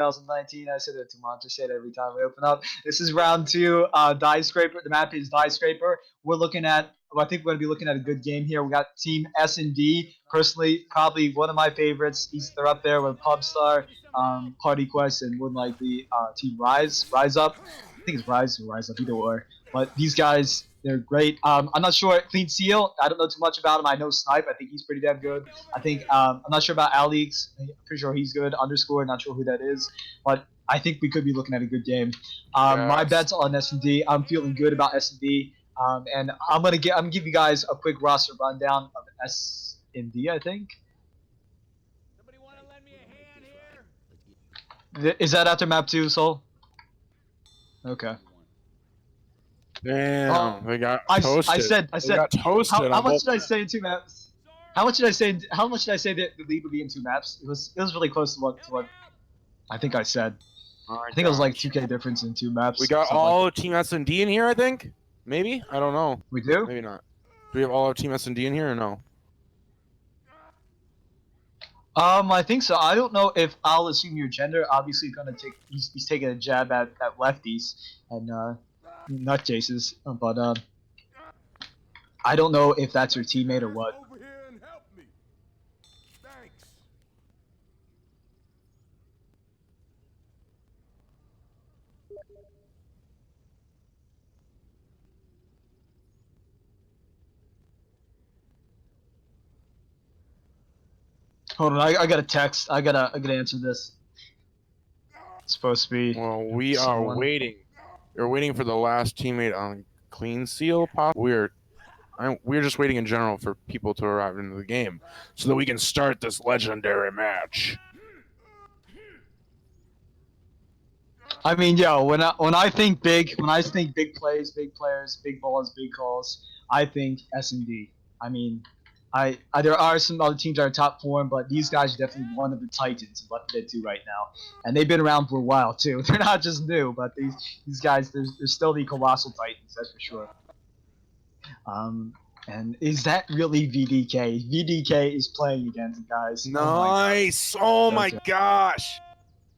2019. I say that too much. I say it every time we open up. This is round 2. Die Scraper. The map is Die Scraper. We're looking at. Well, I think we're going to be looking at a good game here. We got Team SnD. Personally, probably one of my favorites. They're up there with Pubstar, Party Quest, and more likely Team Rise Up. I think it's Rise or Rise Up, either or. But these guys, they're great. I'm not sure. CleanSeal, I don't know too much about him. I know Snipe. I think he's pretty damn good. I think I'm not sure about Alex. I'm pretty sure he's good. Underscore, not sure who that is. But I think we could be looking at a good game. My bet's on SnD. I'm feeling good about SnD. And I'm gonna give you guys a quick roster rundown of SnD. I think. Somebody want to lend me a hand here? Is that after map 2, Soul? Okay. Damn, they got toasted. I said. They got toasted. How much did I say in 2 maps? How much did I say that the lead would be in 2 maps? It was really close to what I think I said. I think it was like 2K difference in 2 maps. We got all of Team SnD in here, I think. Maybe, I don't know. We do? Maybe not. Do we have all of Team SnD in here or no? I think so. I don't know if I'll assume your gender. Obviously, he's taking a jab at lefties and nut chases, but I don't know if that's your teammate or what. Over here and help me. Thanks. Hold on, I got a text. I gotta answer this. It's supposed to be. Well, we are waiting. We're waiting for the last teammate on CleanSeal. We're just waiting in general for people to arrive into the game so that we can start this legendary match. I mean, yo, when I think big plays, big players, big balls, big calls, I think SnD. I mean, there are some other teams that are top form, but these guys are definitely one of the titans of L4D2 right now, and they've been around for a while too. They're not just new, but these guys, they're still the colossal titans, that's for sure. And is that really VDK? VDK is playing against guys. Nice! Oh my gosh!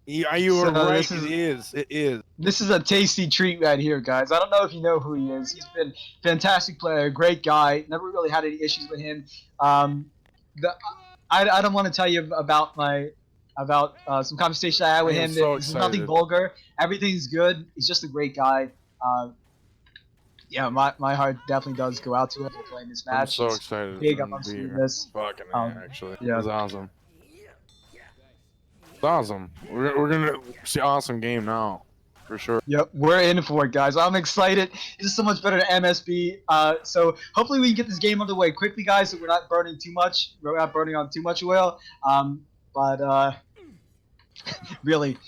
Yeah, you were right. It is. It is. This is a tasty treat right here, guys. I don't know if you know who he is. He's been a fantastic player, great guy. Never really had any issues with him. I don't want to tell you about some conversation I had with him. So it's nothing vulgar. Everything's good. He's just a great guy. Yeah, my heart definitely does go out to him for playing this match. I'm so excited. Big, I'm seeing this. Fucking actually, yeah, it's awesome. It's awesome. We're gonna see an awesome game now, for sure. Yep, we're in for it, guys. I'm excited. This is so much better than MSB. So hopefully we can get this game underway quickly, guys, so we're not burning too much. We're not burning on too much oil. But really,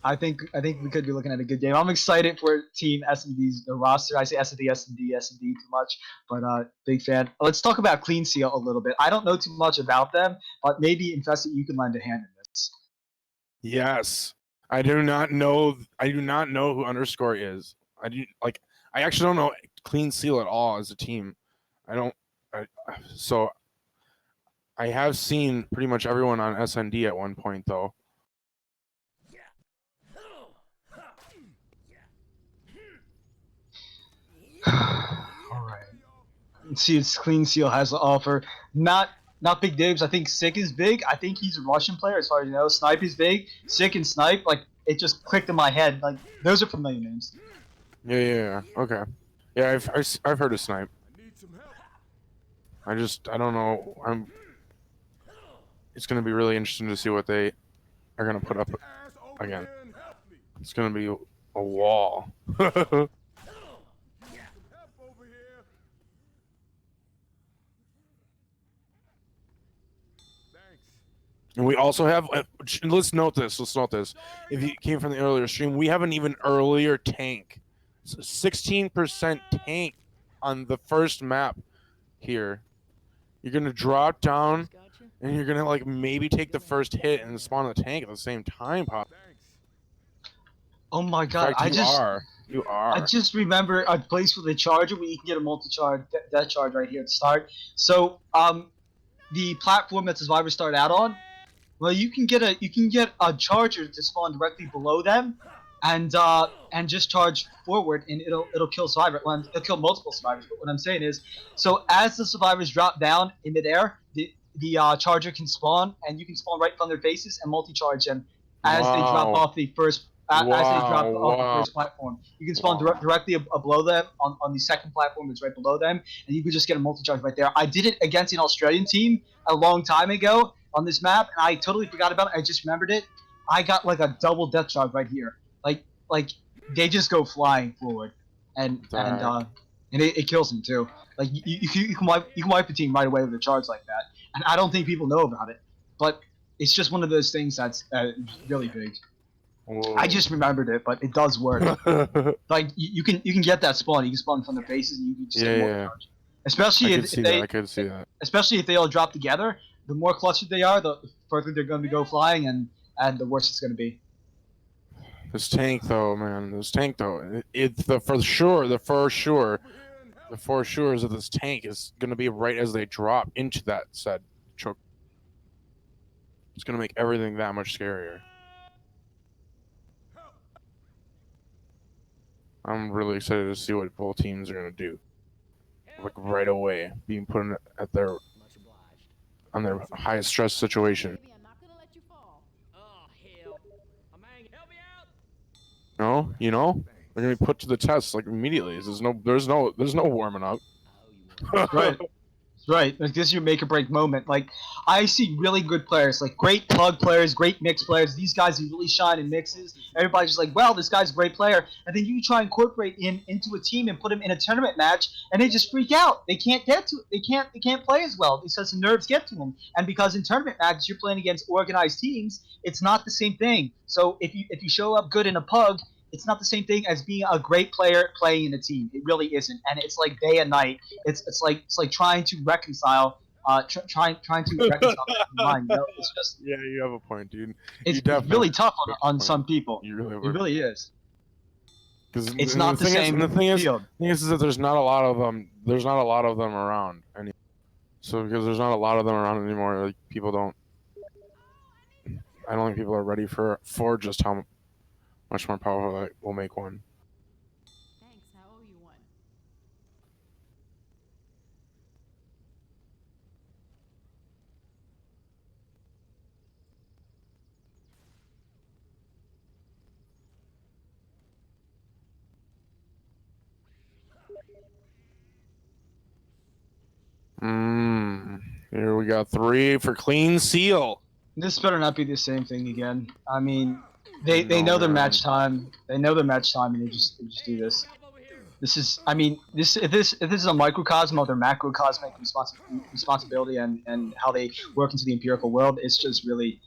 I think we could be looking at a good game. I'm excited for Team SnD's roster. I say SnD too much, but big fan. Let's talk about CleanSeal a little bit. I don't know too much about them, but maybe Infested, you can lend a hand in this. Yes, I do not know. I do not know who Underscore is. I actually don't know CleanSeal at all as a team. So I have seen pretty much everyone on SnD at one point though. All right. Let's see what CleanSeal has to offer. Not big dibs. I think Sick is big. I think he's a Russian player as far as you know. Snipe is big. Sick and Snipe, like it just clicked in my head. Like those are familiar names. Yeah. Okay. Yeah, I've heard of Snipe. I don't know. It's gonna be really interesting to see what they are gonna put up again. It's gonna be a wall. And we also have, let's note this. If you came from the earlier stream, we have an even earlier tank. 16% tank on the first map here. You're going to drop down, and you're going to, like, maybe take the first hit and spawn a tank at the same time, Pop. Oh my god, In fact, you are. I just remember a place with a charger where you can get a multi-charge, that charge right here at the start. So, the platform that Survivor started out on, Well, you can get a charger to spawn directly below them, and just charge forward, and it'll kill survivor. Well, it'll kill multiple survivors. But what I'm saying is, so as the survivors drop down in midair, the charger can spawn, and you can spawn right from their faces and multi-charge them as they drop Wow. off the first. As they Wow. drop off the Wow. first platform, you can spawn Wow. directly below them on the second platform that's right below them, and you can just get a multi-charge right there. I did it against an Australian team a long time ago on this map, and I totally forgot about it. I just remembered it. I got like a double death charge right here. Like they just go flying forward, and The and heck? uh, and it kills them too. Like you can wipe the team right away with a charge like that, and I don't think people know about it, but it's just one of those things that's really big. I Whoa. just remembered it, but it does work. Like you can get that spawn. You can spawn from their faces, and you can just Yeah, get a multi yeah. charge. I Especially could if see that. they I could see that. especially if they all drop together, the more clustered they are, the further they're going to go flying, and the worse it's going to be. This tank, though, man. This tank, though. It's the for sure. The for sure. The for sure is that this tank is gonna be right as they drop into that said choke. It's gonna make everything that much scarier. I'm really excited to see what both teams are gonna do. Like right away, being put in at their on their highest stress situation. Baby, I'm not gonna let you fall. Oh, hell. I'm hanging. Help me out. They're gonna be put to the test like immediately. There's no warming up. Right. Right, like this is your make or break moment. Like I see really good players, like great plug players, great mix players. These guys who really shine in mixes. Everybody's just like, "Well, this guy's a great player," and then you try and incorporate him into a team and put him in a tournament match, and they just freak out. They can't get to. They can't play as well because the nerves get to them. And because in tournament matches you're playing against organized teams, it's not the same thing. So if you show up good in a pug, it's not the same thing as being a great player playing in a team. It really isn't, and it's like day and night. It's like trying to reconcile trying to reconcile that in your mind. It's just Yeah, you have a point, dude. it's You it's definitely really tough have a on point. some people. You really It would. really is. Because It's not the same the thing field. is that there's not a lot of them. There's not a lot of them around. So because there's not a lot of them around anymore, like people don't. I don't think people are ready for just how much more powerful that will make one. Thanks, I owe you one. Here we got 3 for CleanSeal. This better not be the same thing again. I mean, they No, know their man. match time. They know their match time, and they just do this. Help over here. This is, I mean, this is a microcosm of their macrocosmic responsibility and how they work into the empirical world. It's just really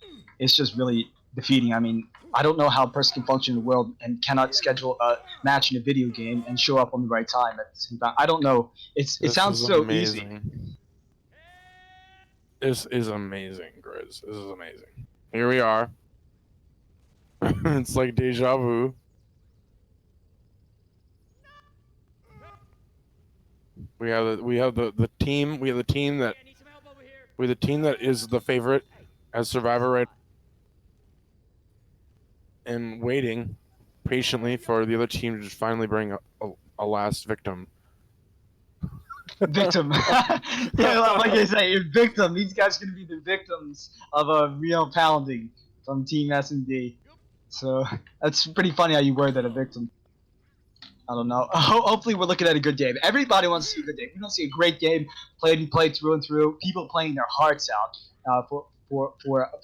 defeating. I mean, I don't know how a person can function in the world and cannot schedule a match in a video game and show up on the right time at the same time. I don't know. It This sounds is so easy. amazing. This is amazing, Grizz. This is amazing. Here we are. It's like deja vu. We have the team. We have the team that I need some help over here. we have the team that is the favorite as Survivor right and waiting patiently for the other team to just finally bring a last victim. Victim. Yeah, like I say, victim. These guys are gonna be the victims of a real pounding from Team SnD. So that's pretty funny how you word that, a victim. I don't know. Hopefully, we're looking at a good game. Everybody wants to see a good game. We don't see a great game played through and through. People playing their hearts out for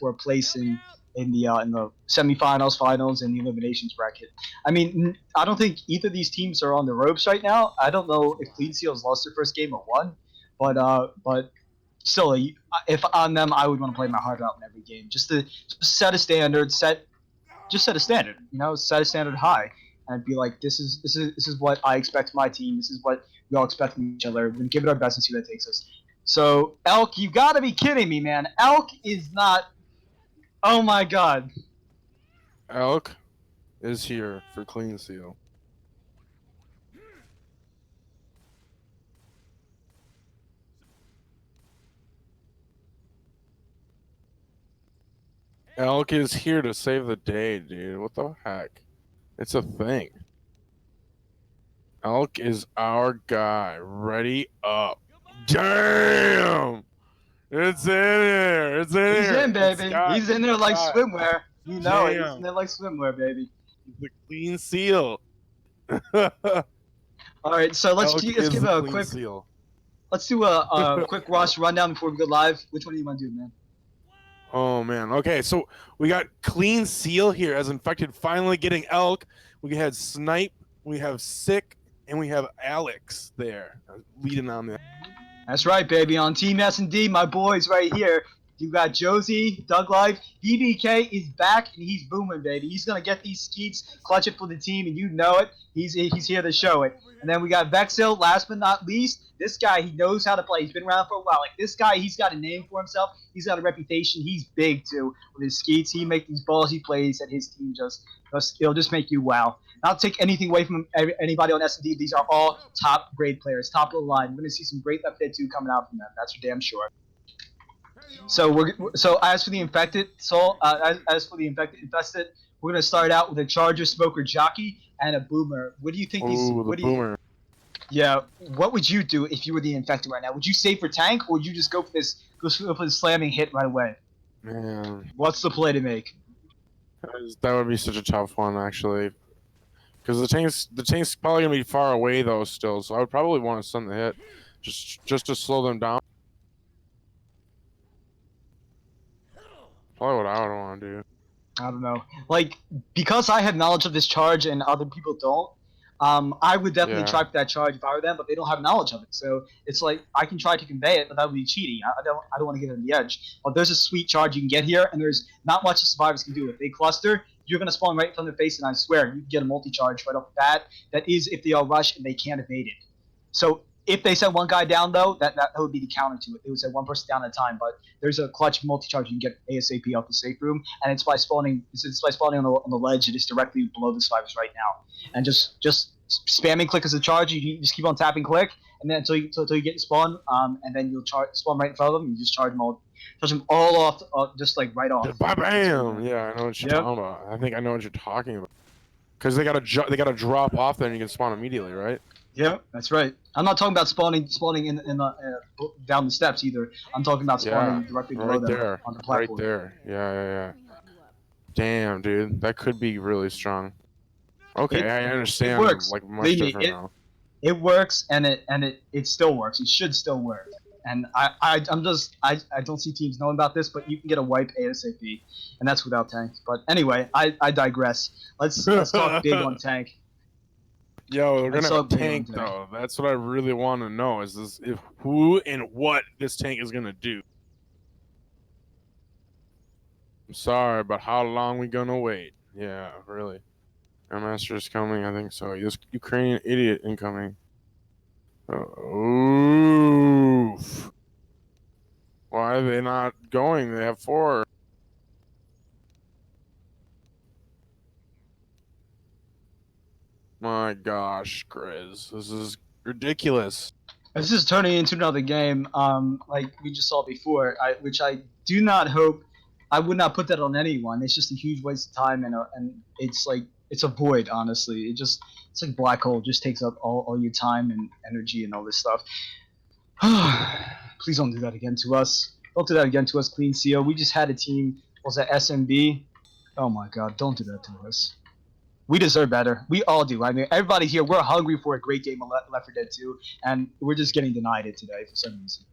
a place Help me out. in the semifinals, finals, and the eliminations bracket. I mean, I don't think either of these teams are on the ropes right now. I don't know if CleanSeal's lost their first game or won, but still, if on them, I would want to play my heart out in every game, just set a standard, set a standard, set a standard high, and be like, this is what I expect from my team. This is what we all expect from each other. We're gonna give it our best and see where that takes us. So Elk, you gotta be kidding me, man. Elk is not. Oh my god. Elk is here for CleanSeal. Elk is here to save the day, dude. What the heck? It's a thing. Elk is our guy. Ready up. Damn! It's in here. It's in He's here. in, It's baby. got, He's in there like got swimwear. You know it. He's in Damn. there like swimwear, baby. The clean seal. All right, so let's Elk let's is give the a clean quick seal. let's do a quick roster rundown before we go live. Which one do you want to do, man? Oh man. Okay, so we got clean seal here as infected finally getting Elk. We had Snipe, we have Sick, and we have Alex there leading on that. That's right, baby. On Team SnD, my boys right here. You got Josie, Doug Life, BBK is back and he's booming, baby. He's gonna get these skeets, clutch it for the team, and you know it. He's here to show it. And then we got Vexil, last but not least. This guy, he knows how to play. He's been around for a while. Like this guy, he's got a name for himself. He's got a reputation. He's big too with his skeets. He make these ballsy plays, and his team it'll just make you wow. Not take anything away from anybody on SnD. These are all top grade players, top of the line. We're gonna see some great L4D2 coming out from them. That's for damn sure. So as for the infected infested, we're gonna start out with a Charger, Smoker, Jockey, and a Boomer. What do you think? Boomer. Yeah. What would you do if you were the infected right now? Would you save for tank, or would you just go for this slamming hit right away? Man, What's the play to make? that would be such a tough one actually. Because the tank's probably gonna be far away though still, so I would probably want to send the hit, just to slow them down. Probably what I would want to do. I don't know. Like, because I have knowledge of this charge and other people don't, I would definitely try for that charge if I were them, but they don't have knowledge of it. So it's like I can try to convey it, but that would be cheating. I don't want to give them the edge. But there's a sweet charge you can get here, and there's not much the survivors can do. If they cluster, you're gonna spawn right in front of their face, and I swear you can get a multi-charge right off the bat. That is if they all rush and they can't evade it. So if they set one guy down though, that would be the counter to it. They would set one person down at a time, but there's a clutch multi-charge you can get ASAP off the safe room, and it's by spawning. It's by spawning on the ledge. It is directly below the survivors right now, and just spamming click as a charge. You just keep on tapping click, and then until you get spawn, and then you'll spawn right in front of them. You just charge them all off, just like right off. Bam! Yeah, I know what you're talking about. I think I know what you're talking about. Because they gotta drop off there, and you can spawn immediately, right? Yeah, that's right. I'm not talking about spawning in down the steps either. I'm talking about spawning directly below right them there, on the platform. right there. Yeah. Damn, dude, that could be really strong. Okay, I understand. It works. Like much different now. It works, and it still works. It should still work. And I don't see teams knowing about this, but you can get a wipe ASAP, and that's without tank. But anyway, I digress. Let's talk big on tank. Yo, we're gonna have a tank though. That's what I really want to know. Is who and what this tank is gonna do? I'm sorry, but how long we gonna wait? Yeah, really. Our master is coming. I think so. This Ukrainian idiot incoming. Oof. Why are they not going? They have 4. My gosh, Grizz. This is ridiculous. This is turning into another game, like we just saw before, which I do not hope. I would not put that on anyone. It's just a huge waste of time, and it's like it's a void. Honestly, it's like a black hole. It just takes up all your time and energy and all this stuff. Please don't do that again to us. Don't do that again to us, CleanSeal. We just had a team. Was that SnD? Oh my God! Don't do that to us. We deserve better. We all do. I mean, everybody here, we're hungry for a great game of Left 4 Dead 2, and we're just getting denied it today for some reason.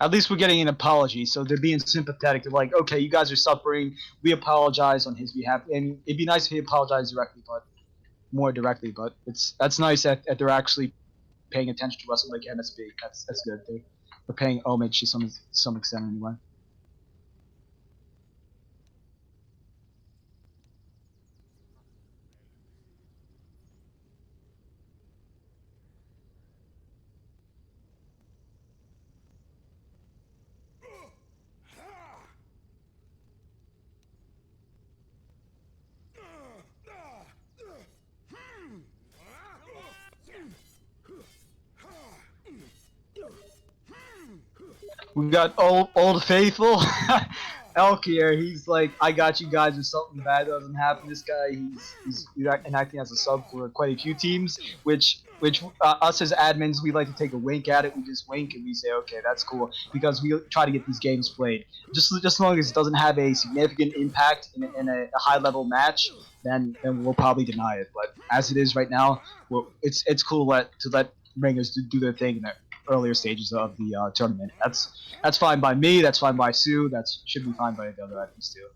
At least we're getting an apology, so they're being sympathetic. They're like, okay, you guys are suffering. We apologize on his behalf. And it'd be nice if he apologized directly, but more directly. But that's nice that they're actually paying attention to us like MSB. That's good. They're paying homage to some extent anyway. We got old faithful Elk here. He's like, I got you guys if something bad doesn't happen. This guy, he's acting as a sub for quite a few teams, which us as admins, we like to take a wink at it. We just wink and we say, okay, that's cool, because we try to get these games played. Just as long as it doesn't have a significant impact in a high level match, then we'll probably deny it. But as it is right now, it's cool to let ringers do their thing in the earlier stages of the tournament. That's fine by me. That's fine by Sue. That should be fine by the other admins too.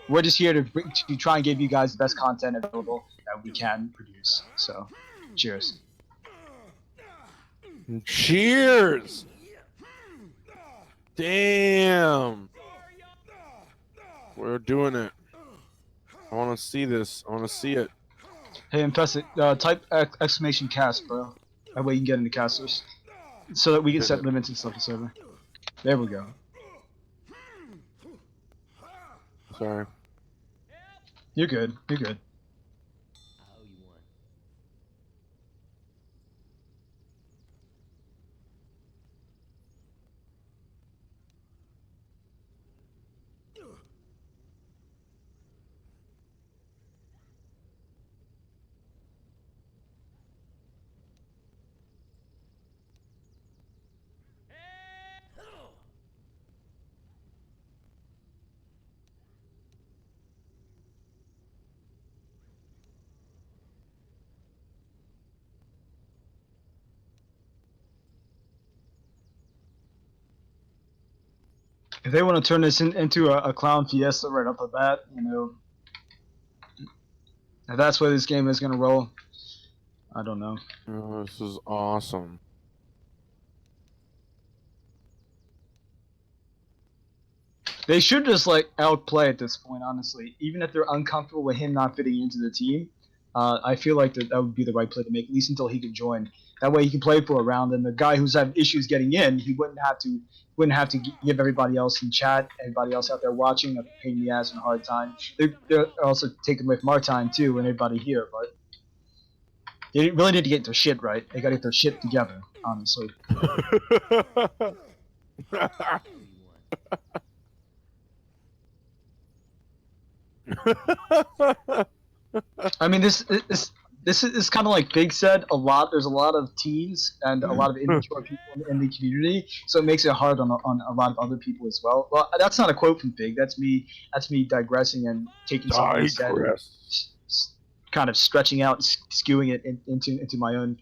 We're just here to try and give you guys the best content available that we can produce. So, cheers. Cheers! Damn! We're doing it. I want to see this. I want to see it. Hey, Infested, type exclamation cast, bro. That way you can get into casters, so that we can set limits and stuff to server. There we go. Sorry. You're good. You're good. I owe you one. If they want to turn this into a clown fiesta right off the bat, you know, if that's where this game is gonna roll, I don't know. Oh, this is awesome. They should just let Elk play at this point, honestly. Even if they're uncomfortable with him not fitting into the team, I feel like that would be the right play to make, at least until he can join. That way he can play for a round, and the guy who's having issues getting in, he wouldn't have to give everybody else in chat, everybody else out there watching, a pain in the ass and a hard time. They're also taking away from our time too, and everybody here. But they really need to get their shit right. They got to get their shit together, honestly. I owe you one. I mean, this is kind of like Big said. There's a lot of teens and a lot of immature people in the community, so it makes it hard on a lot of other people as well. Well, that's not a quote from Big. That's me digressing and taking something he said, and kind of stretching out and skewing it into my own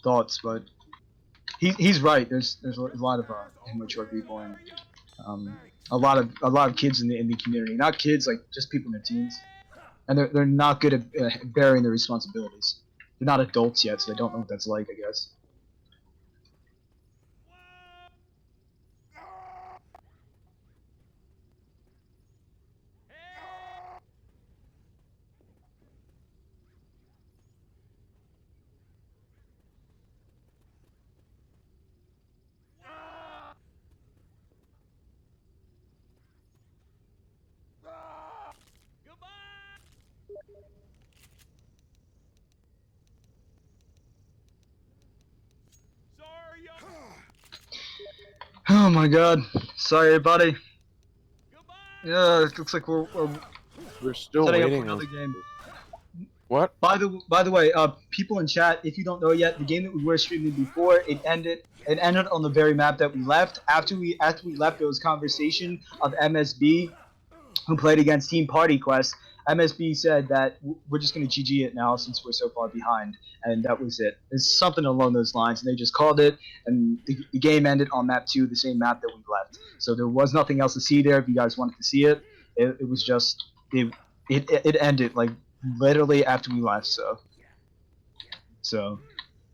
thoughts. But he's right. There's a lot of immature people and a lot of kids in the community. Not kids, like just people in their teens. And they're not good at bearing their responsibilities. They're not adults yet, so they don't know what that's like, I guess. Oh my god. Sorry, everybody. Yeah, it looks like we're still setting up for waiting. another game. What? By the way, people in chat, if you don't know yet, the game that we were streaming before, it ended on the very map that we left. After we left, there was conversation of MSB, who played against Team Party Quest. MSB said that we're just going to GG it now since we're so far behind, and that was it. It's something along those lines, and they just called it, and the game ended on map 2, the same map that we left. So there was nothing else to see there. If you guys wanted to see it, it was just it ended like literally after we left. So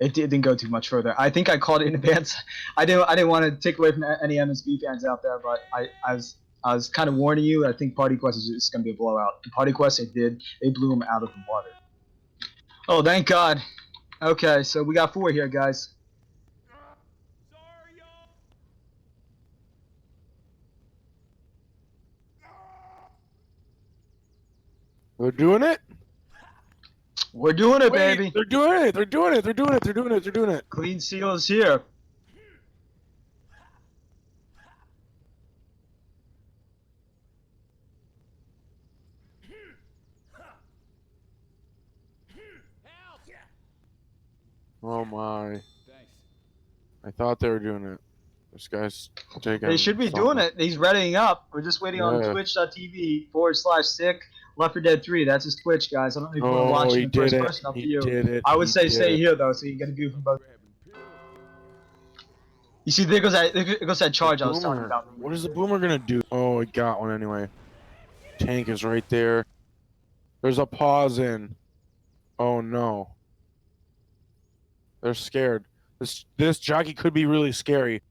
it didn't go too much further. I think I called it in advance. I didn't want to take away from any MSB fans out there, but I was kind of warning you. I think Party Quest is going to be a blowout. And Party Quest, they blew them out of the water. Oh, thank God. Okay, so we got 4 here, guys. They're doing it? We're doing it, Wait, baby. They're doing it. They're doing it. They're doing it. They're doing it. They're doing it. They're doing it. CleanSeal is here. Oh my. Thanks. I thought they were doing it. This guy's taking They should be doing it. He's readying up. We're just waiting on Yeah. twitch.tv/sick Left 4 Dead 3. That's his Twitch, guys. I don't know if you want to watch Oh, it he in did first it. person. Up to He you. did it. I would He say did stay it. here though, so you get a view from both. You see, there goes that charge I was talking Boomer. about. What is the boomer gonna do? Oh, it got one anyway. Tank is right there. There's a pause in. Oh no. They're scared. This jockey could be really scary.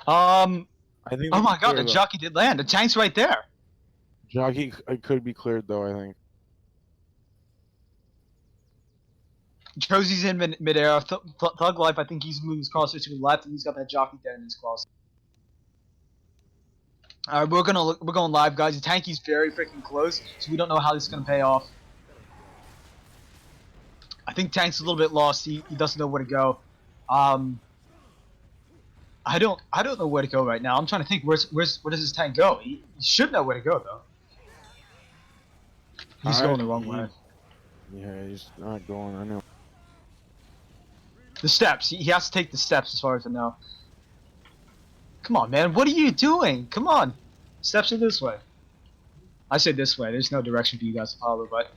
I I think. Oh they my can god, clear the jockey did land. The tank's right there. Jockey could be cleared though. I think. Josie's in midair. Thug Life, I think he's moving his crosser to the left, and he's got that jockey dead in his cross. All right, we're going live, guys. The tanky's very freaking close, so we don't know how this is gonna pay off. I think Tank's a little bit lost. He doesn't know where to go. I don't know where to go right now. I'm trying to think. Where does this tank go? He should know where to go though. He's going the wrong way. Yeah, he's not going. I know. The steps. He has to take the steps, as far as I know. Come on, man. What are you doing? Come on. Steps are this way. I say this way. There's no direction for you guys to follow, but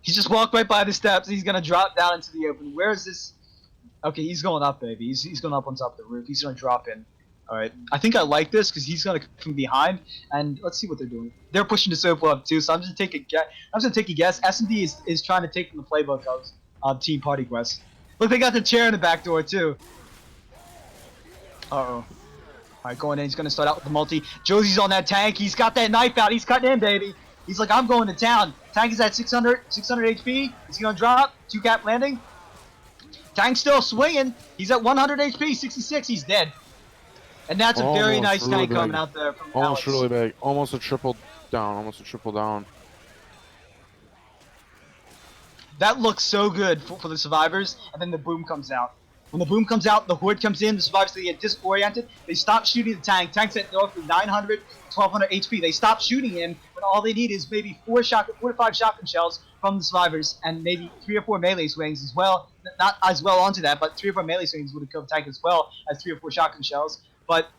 he just walked right by the steps. He's gonna drop down into the open. Where is this? Okay, he's going up, baby. He's going up on top of the roof. He's gonna drop in. All right. I think I like this because he's gonna come from behind. And let's see what they're doing. They're pushing the sofa up too. So I'm just gonna take a guess. SnD is trying to take from the playbook of Team Party Quest. Look, they got the chair in the back door too. Uh-oh. Alright, going in. He's going to start out with the multi. Josie's on that tank. He's got that knife out. He's cutting in, baby. He's like, I'm going to town. Tank is at 600 HP. Is he going to drop? 2-cap landing. Tank's still swinging. He's at 100 HP, 66. He's dead. And that's a very nice really tank coming big. out there from Almost Alex. really big. Almost a triple down. That looks so good for the survivors. And then the boom comes out. When the boom comes out, the horde comes in, the survivors, they get disoriented, they stop shooting the tank. Tank's at roughly 900, 1200 HP. They stop shooting him, and all they need is maybe 4 to 5 shotgun shells from the survivors, and maybe 3 or 4 melee swings as well. Not as well onto that, but 3 or 4 melee swings would have killed Tank as well as 3 or 4 shotgun shells. But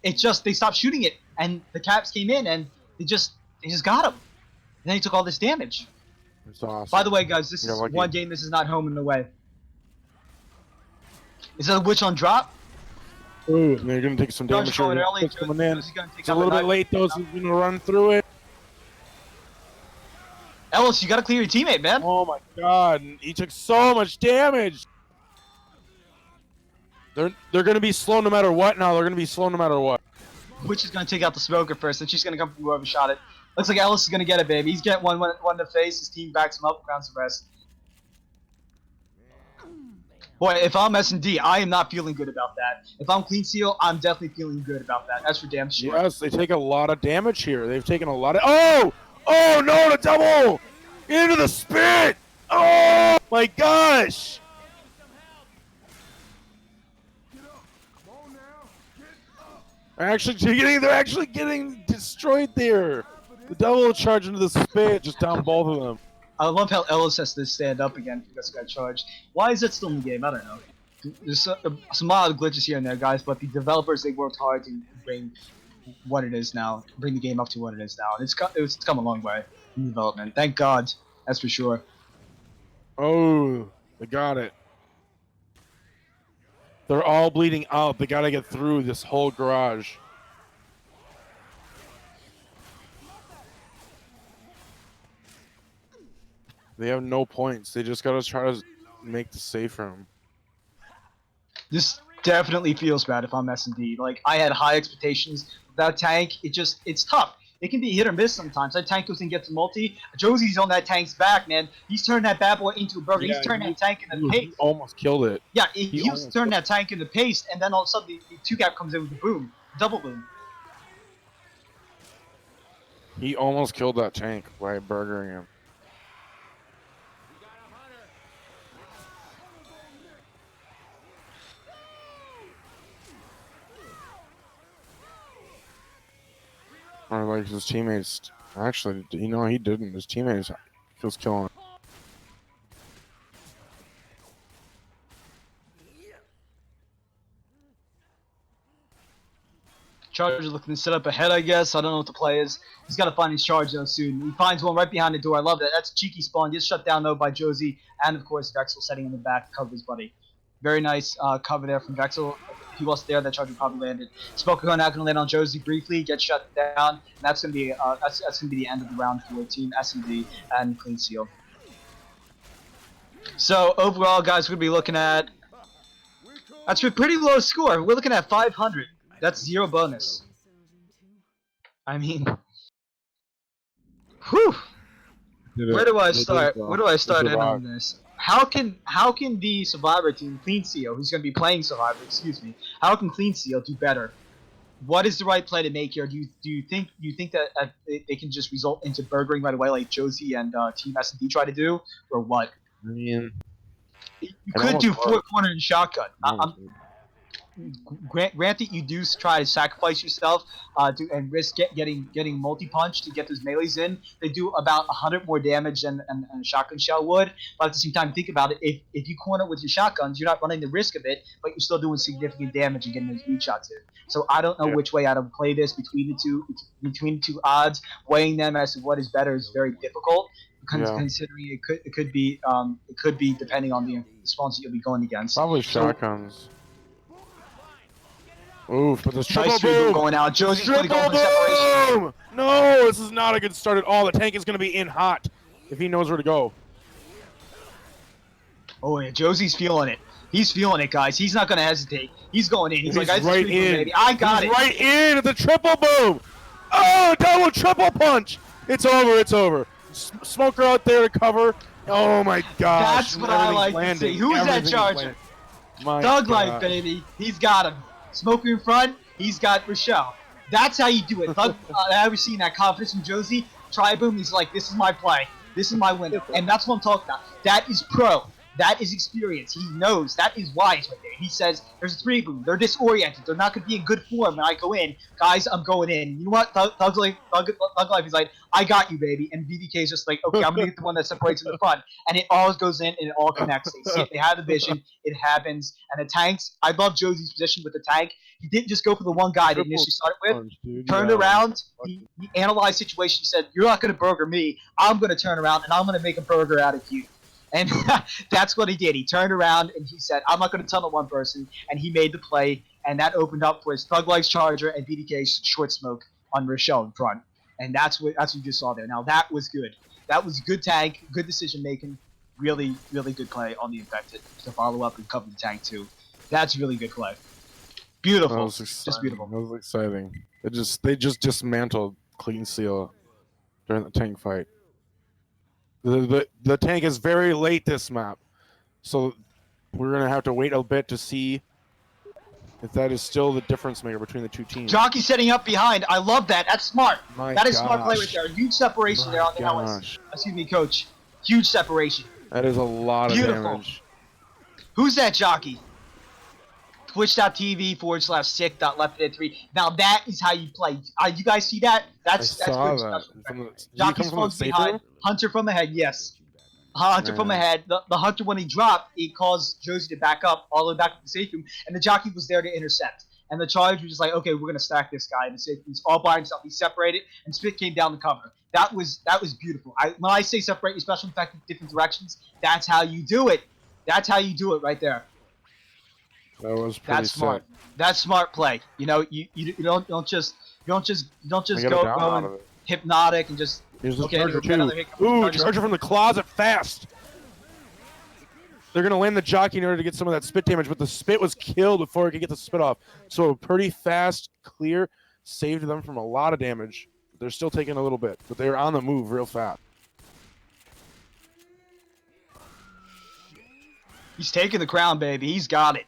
it just, they stopped shooting it, and the caps came in, and they just got him. And then he took all this damage. It's awesome. By the way, guys, this is lucky. one game. This is not home and away. Is that a witch on drop? Ooh, they're gonna take some damage. Going early. It's coming in. Josie's gonna take It's a out little the bit knife. late though, so he's gonna run through it. Ellis, you gotta clear your teammate, man. Oh my god, he took so much damage. They're gonna be slow no matter what now. They're gonna be slow no matter what. Witch is gonna take out the smoker first, and she's gonna come from whoever shot it. Looks like Ellis is gonna get it, baby. He's getting one in the face. His team backs him up, grounds the rest. Boy, if I'm SnD, I am not feeling good about that. If I'm CleanSeal, I'm definitely feeling good about that. That's for damn sure. Yes, they take a lot of damage here. They've taken a lot of. Oh no, the double into the spit. Oh my gosh. They're actually getting destroyed there. The double charge into the spit, just down both of them. I love how Ellis has to stand up again if he gets got charged. Why is it still in the game? I don't know. There's some mild glitches here and there, guys, but the developers, they worked hard to bring what it is now, bring the game up to what it is now. And it's come a long way in development. Thank God, that's for sure. Oh, they got it. They're all bleeding out. They gotta get through this whole garage. They have no points. They just gotta try to make the safe room. This definitely feels bad if I'm SnD. Like, I had high expectations with that tank. It's tough. It can be hit or miss sometimes. That tank goes and gets a multi. Josie's on that tank's back, man. He's turned that bad boy into a burger. Yeah, he's turned that tank into paste. He almost killed it. Yeah, he was almost turning that tank into paste, and then all of a sudden the 2-cap comes in with the boom. Double boom. He almost killed that tank by burgering him. Or like his teammates. Actually, you know, he didn't. His teammates he was killing. Charger's looking to set up ahead, I guess. I don't know what the play is. He's got to find his charge, though, soon. He finds one right behind the door. I love that. That's a cheeky spawn. Gets shut down, though, by Josie. And, of course, Vexel setting in the back to cover his buddy. Very nice cover there from Vexel. If he wasn't there, that Charger probably landed. Smoker now going to land on Josie briefly, gets shut down. And that's going to be that's going to be the end of the round for Team SnD and CleanSeal. So, overall, guys, we're going to be looking at... That's a pretty low score. We're looking at 500. That's 0 bonus. I mean, whew. Where do I start? Where do I start in on this? How can the Survivor team, CleanSeal, who's going to be playing Survivor, excuse me, how can CleanSeal do better? What is the right play to make here? Do you think that they can just result into burgering right away like Josie and Team SnD try to do, or what? I mean, You could do 4-corner and shotgun. Granted, you do try to sacrifice yourself and risk getting multi-punch to get those melees in. They do about 100 more damage than a shotgun shell would. But at the same time, think about it. If you corner with your shotguns, you're not running the risk of it, but you're still doing significant damage and getting those lead shots in. So I don't know which way I'd play this between the two odds. Weighing them as to what is better is very difficult. Considering it could be depending on the spawns that you'll be going against. Probably shotguns. Oof, but this triple Nice boom going out. Josie's going to go for separation. No, this is not a good start at all. The tank is going to be in hot if he knows where to go. Oh yeah, Josie's feeling it. He's feeling it, guys. He's not going to hesitate. He's going in. He's like, right in. Baby. I got it. Right in at the triple boom. Oh, double triple punch. It's over. It's over. Smoker out there to cover. Oh my gosh. That's what I like to see. Who's that Charger? Thug Life, baby. He's got him. Smoker in front. He's got Rochelle. That's how you do it. Thug, I was seeing that confidence from Josie. Try boom. He's like, this is my play. This is my window. And that's what I'm talking about. That is pro. That is experience. He knows. That is wise right there. He says, there's a 3 boom. They're disoriented. They're not going to be in good form when I go in. Guys, I'm going in. You know what? Thug Life is like, I got you, baby. And BBK is just like, okay, I'm going to get the one that separates in the front. And it all goes in and it all connects. They see it. They have the vision. It happens. And the tanks, I love Josie's position with the tank. He didn't just go for the one guy that initially started with. Turned around. He analyzed the situation. He said, you're not going to burger me. I'm going to turn around and I'm going to make a burger out of you. And that's what he did. He turned around and he said, I'm not going to tunnel one person. And he made the play. And that opened up for his Thug Life's Charger and BDK's short smoke on Rochelle in front. And that's what you just saw there. Now, that was good. That was good tank, good decision-making. Really, really good play on the Infected to follow up and cover the tank, too. That's really good play. Beautiful. Just beautiful. That was exciting. They just dismantled CleanSeal during the tank fight. The tank is very late this map, so we're gonna have to wait a bit to see if that is still the difference maker between the two teams. Jockey setting up behind. I love that. That's smart. That is smart play right there. Huge separation there on the Ellis. Excuse me, coach. Huge separation. That is a lot of damage. Who's that jockey? Twitch.tv/sick.left3. Now that is how you play. You guys see that? That's that. Jockey spawns behind. Hunter from ahead, yes. Hunter from ahead. The Hunter, when he dropped, it caused Josie to back up all the way back to the safe room, and the jockey was there to intercept. And the Charge was just like, okay, we're going to stack this guy in the safe room. He's all by himself. He separated, and Spit came down to cover. That was beautiful. When I say separate your special effect in different directions, that's how you do it. That's how you do it right there. That was pretty smart. That's smart play. You know, you don't just go hypnotic and just. Here's the Charger too. Ooh, Charger from the closet fast. They're gonna land the jockey in order to get some of that spit damage, but the spit was killed before it could get the spit off. So pretty fast, clear, saved them from a lot of damage. They're still taking a little bit, but they're on the move real fast. He's taking the crown, baby. He's got it.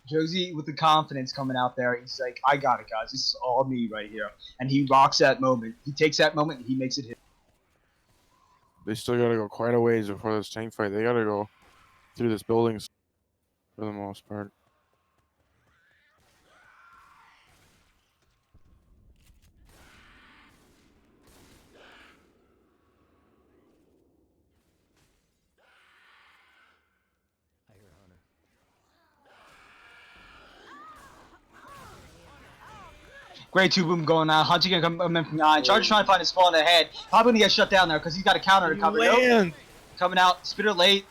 Josie with the confidence coming out there. He's like, I got it, guys. This is all me right here. And he rocks that moment. He takes that moment and he makes it hit. They still got to go quite a ways before this tank fight. They got to go through this building for the most part. I hear Hunter. Great 2-boom going on. Hunter gonna come in from behind. Charger trying to find his spawn ahead. Probably gonna get shut down there because he's got a counter to cover. Nope. Land. Coming out, Spitter late.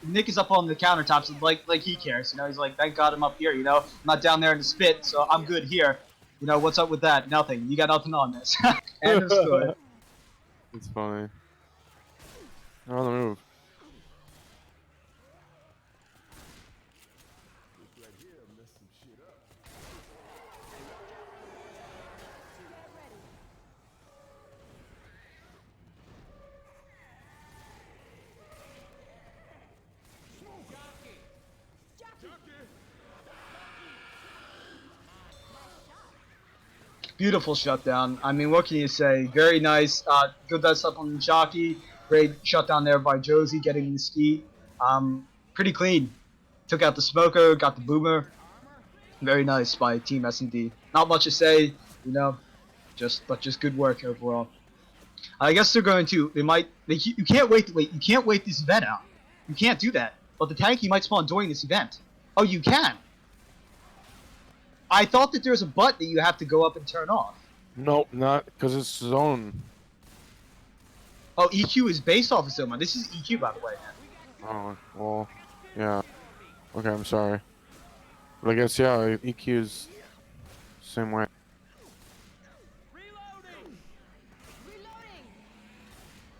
Nick is up on the countertops, like he cares. You know, he's like, thank God I'm up here. You know, I'm not down there in the spit, so I'm good here. You know, what's up with that? Nothing. You got nothing on this. End of story. It's funny. They're on the move. Beautiful shutdown. I mean, what can you say? Very nice. Good dust up on the jockey. Great shutdown there by Josie getting the ski. Pretty clean. Took out the smoker, got the boomer. Very nice by Team SnD. Not much to say, you know, but just good work overall. I guess they're going to. You can't wait. You can't wait this event out. You can't do that. But the tank you might spawn during this event. Oh, you can. I thought that there's a button that you have to go up and turn off. Nope, not because it's zone. Oh, EQ is based off of someone. This is EQ, by the way, man. Oh, well, yeah. Okay, I'm sorry. But I guess, yeah, EQ is same way.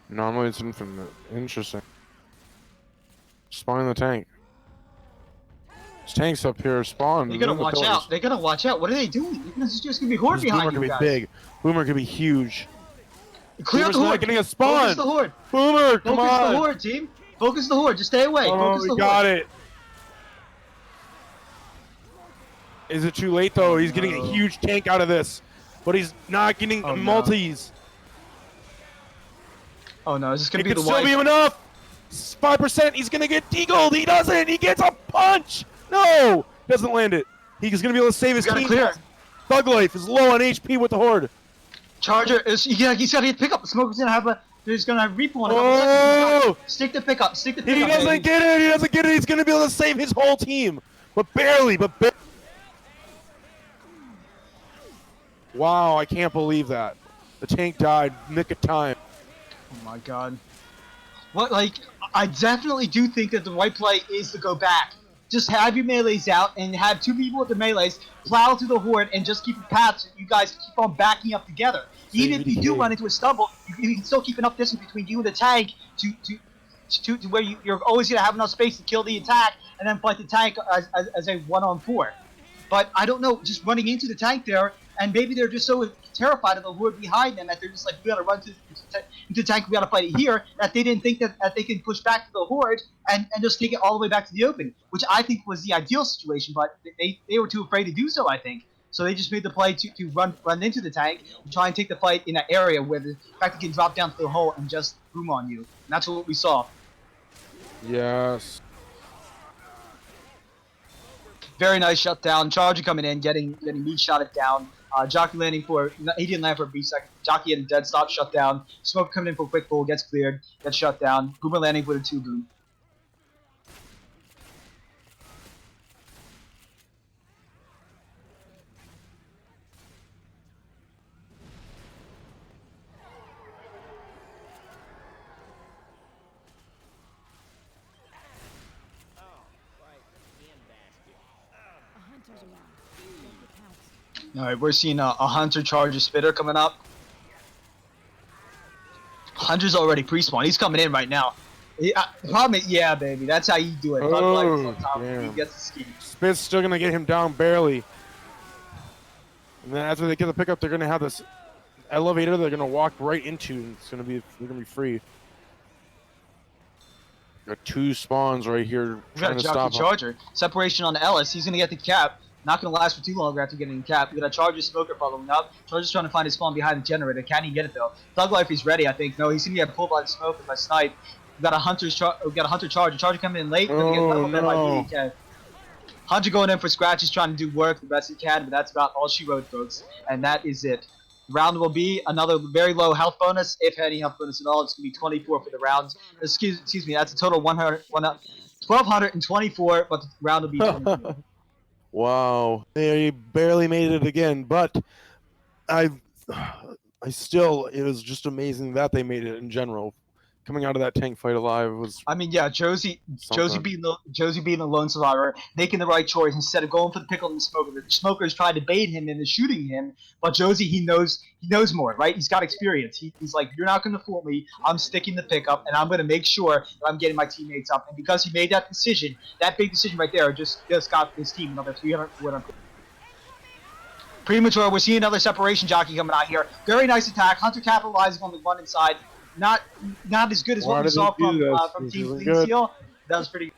Normally it's infinite. Interesting. Spawn in the tank. This tank's up here. Spawn. They gotta watch out. They gotta watch out. What are they doing? This is just gonna be horde behind you Boomer guys. could be big. Boomer could be huge. Clear out Boomer's the horde. not getting a spawn. Focus the horde. Boomer, come Focus on. the horde, team. Focus the horde. Just stay away. Oh, Focus we the got horde. it. Is it too late though? He's getting a No. huge tank out of this, but he's not getting Oh, no. multis. Oh no, is this gonna It be could the still wipe? be enough. 5%. He's gonna get deagled. He doesn't. He gets a punch. No, doesn't land it. He's gonna be able to save his Gotta team. clear. Thug Life is low on HP with the horde. Charger is. Yeah, he's gotta get pickup. The smoker's gonna have a. There's gonna have repo on a couple Oh! seconds. Stick the pickup. Stick the He pickup. doesn't baby. get it. He doesn't get it. He's gonna be able to save his whole team, but barely. Wow, I can't believe that. The tank died nick of time. Oh my god. What, like, I definitely do think that the right play is to go back. Just have your melees out and have two people with the melees plow through the horde and just keep a path so you guys keep on backing up together. Even if you do run into a stumble, you can still keep enough distance between you and the tank to where you're always going to have enough space to kill the attack and then fight the tank as a 1-on-4. But I don't know, just running into the tank there, and maybe they're just so terrified of the horde behind them that they're just like, we gotta run into the tank, we gotta fight it here, that they didn't think that they could push back to the horde and just take it all the way back to the open, which I think was the ideal situation, but they were too afraid to do so, I think. So they just made the play to run into the tank and try and take the fight in an area where the fact can drop down to the hole and just boom on you. And that's what we saw. Yes. Very nice shutdown. Charger coming in, getting meat shotted down. Jockey landing for, he didn't land for a brief second. Jockey had a dead stop, shut down. Smoke coming in for a quick pull, gets cleared, gets shut down. Boomer landing with a 2-boom. A hunter's around. Don't get pounced. Alright, we're seeing a Hunter Charger Spitter coming up. Hunter's already pre-spawn. He's coming in right now. The problem is, yeah, baby, that's how you do it. Bug Life is on top of him. He damn. gets the ski. Spit's still gonna get him down barely. And then after they get the pickup, they're gonna have this elevator they're gonna walk right into, and they're gonna be free. Got two spawns right here We got trying a to Jockey stop him. Charger. Separation on Ellis. He's going to get the cap. Not going to last for too long after getting the cap. We got a Charger Smoker following up. Charger's trying to find his spawn behind the generator. Can he get it, though? Thug Life is ready, I think. No, he's going to get pulled by the smoke and by Snipe. We got a Hunter Charger. Charger coming in late. Gonna get Oh, left by no. DK. Hunter going in for scratches, trying to do work the best he can, but that's about all she wrote, folks. And that is it. Round will be another very low health bonus, if any health bonus at all. It's going to be 24 for the rounds. Excuse me, that's a total 1,224, but the round will be 24. Wow, they barely made it again, but I still, it was just amazing that they made it in general. Coming out of that tank fight alive was I mean, yeah, Josie something. being the lone survivor, making the right choice instead of going for the pickle and the smoker. The smoker's tried to bait him into shooting him, but Josie he knows more, right? He's got experience. He's like, you're not gonna fool me. I'm sticking the pickup, and I'm gonna make sure that I'm getting my teammates up. And because he made that decision, that big decision right there, just got his team another 300 400. Premature. We're seeing another separation jockey coming out here. Very nice attack. Hunter capitalizing on the one inside. Not as good as Why what we did saw they do this? from This Team isn't good. CleanSeal. That was pretty good.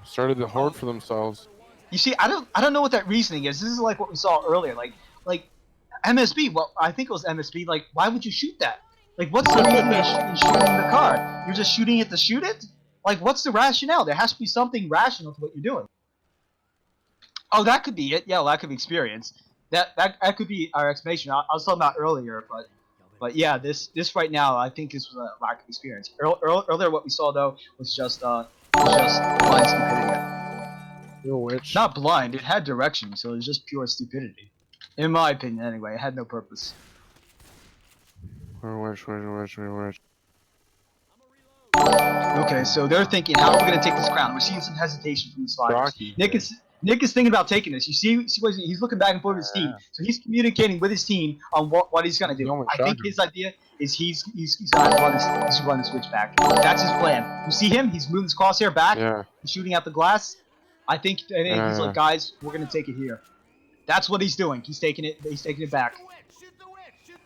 Started to hoard for themselves. You see, I don't know what that reasoning is. This is like what we saw earlier. Like MSB. Well, I think it was MSB. Like, why would you shoot that? Like, what's the reason in shooting the car? You're just shooting it to shoot it? Like, what's the rationale? There has to be something rational to what you're doing. Oh, that could be it. Yeah, lack of experience. That could be our explanation. I was talking about earlier, but yeah, this right now I think is a lack of experience. Earlier, what we saw though was just blind stupidity. Which Not blind. It had direction, so it was just pure stupidity. In my opinion, anyway, it had no purpose. which. Okay, so they're thinking, how are we going to take this crown? We're seeing some hesitation from the survivors. Jockey. Nick is thinking about taking this. You see what he's looking back and forth with his team. So he's communicating with his team on what he's going to do. I think his idea is he's going to run the switch back. That's his plan. You see him? He's moving his crosshair back. Yeah. He's shooting out the glass. I think he's like, guys, we're going to take it here. That's what he's doing. He's taking it back. Shoot the witch!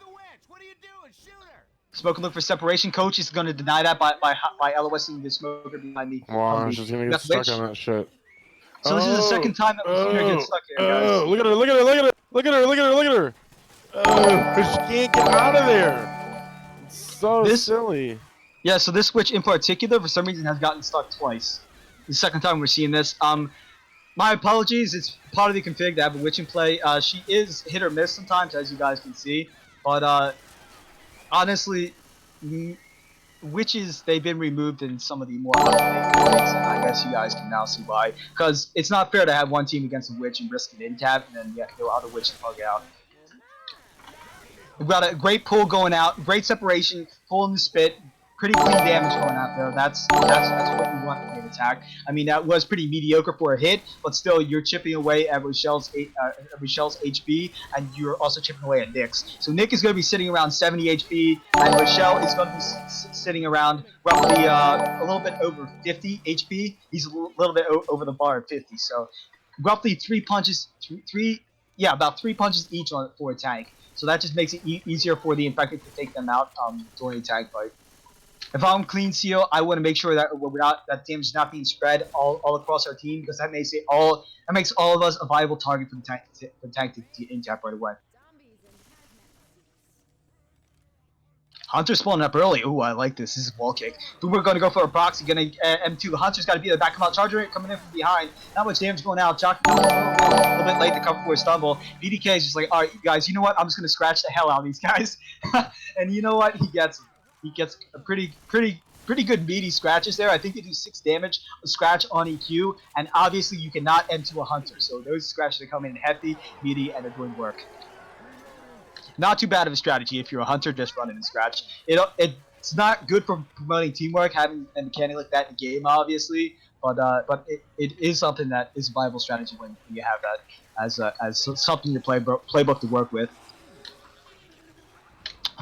What are you doing? Shoot her! Smoke and look for separation. Coach is going to deny that by LOSing the smoker behind me. Wow, I was just gonna get stuck on that shit. So this is the second time that we've seen her get stuck here, guys. Look at her. Oh, she can't get out of there. It's so silly. Yeah, so this switch in particular, for some reason, has gotten stuck twice. The second time we're seeing this. My apologies. It's part of the config to have a witch in play. She is hit or miss sometimes, as you guys can see. But honestly, witches, they've been removed in some of the more up-to-date codecs, and I guess you guys can now see why. Because it's not fair to have one team against a witch and risk an in-tap, and then the other witch to bug out. We've got a great pull going out, great separation, pull in the spit, pretty clean damage going out there. That's what you want from an attack. I mean, that was pretty mediocre for a hit, but still, you're chipping away at Rochelle's HP, and you're also chipping away at Nick's. So Nick is going to be sitting around 70 HP, and Rochelle is going to be sitting around roughly a little bit over 50 HP. He's a little bit over the bar at 50. So roughly about 3 punches each for a tank. So that just makes it easier for the infected to take them out during a tank fight. If I'm CleanSeal, I want to make sure that that damage is not being spread all across our team, because that makes all of us a viable target for the tank to in-tap right away. Hunter spawning up early. Ooh, I like this. This is wall kick. But we're going to go for a proxy. Going to M2. Hunter's got to be at the back. Come out. Charger coming in from behind. Not much damage going out. Jock coming a little bit late to cover for a stumble. BDK is just like, all right, guys, you know what? I'm just going to scratch the hell out of these guys. And you know what? He gets a pretty good meaty scratches there. I think they do 6 damage a scratch on EQ. And obviously, you cannot M2 a Hunter. So those scratches are coming in hefty, meaty, and they're doing work. Not too bad of a strategy if you're a hunter just running and scratch. It's not good for promoting teamwork, having a mechanic like that in the game, obviously. But it is something that is a viable strategy when you have that as something in your playbook to work with.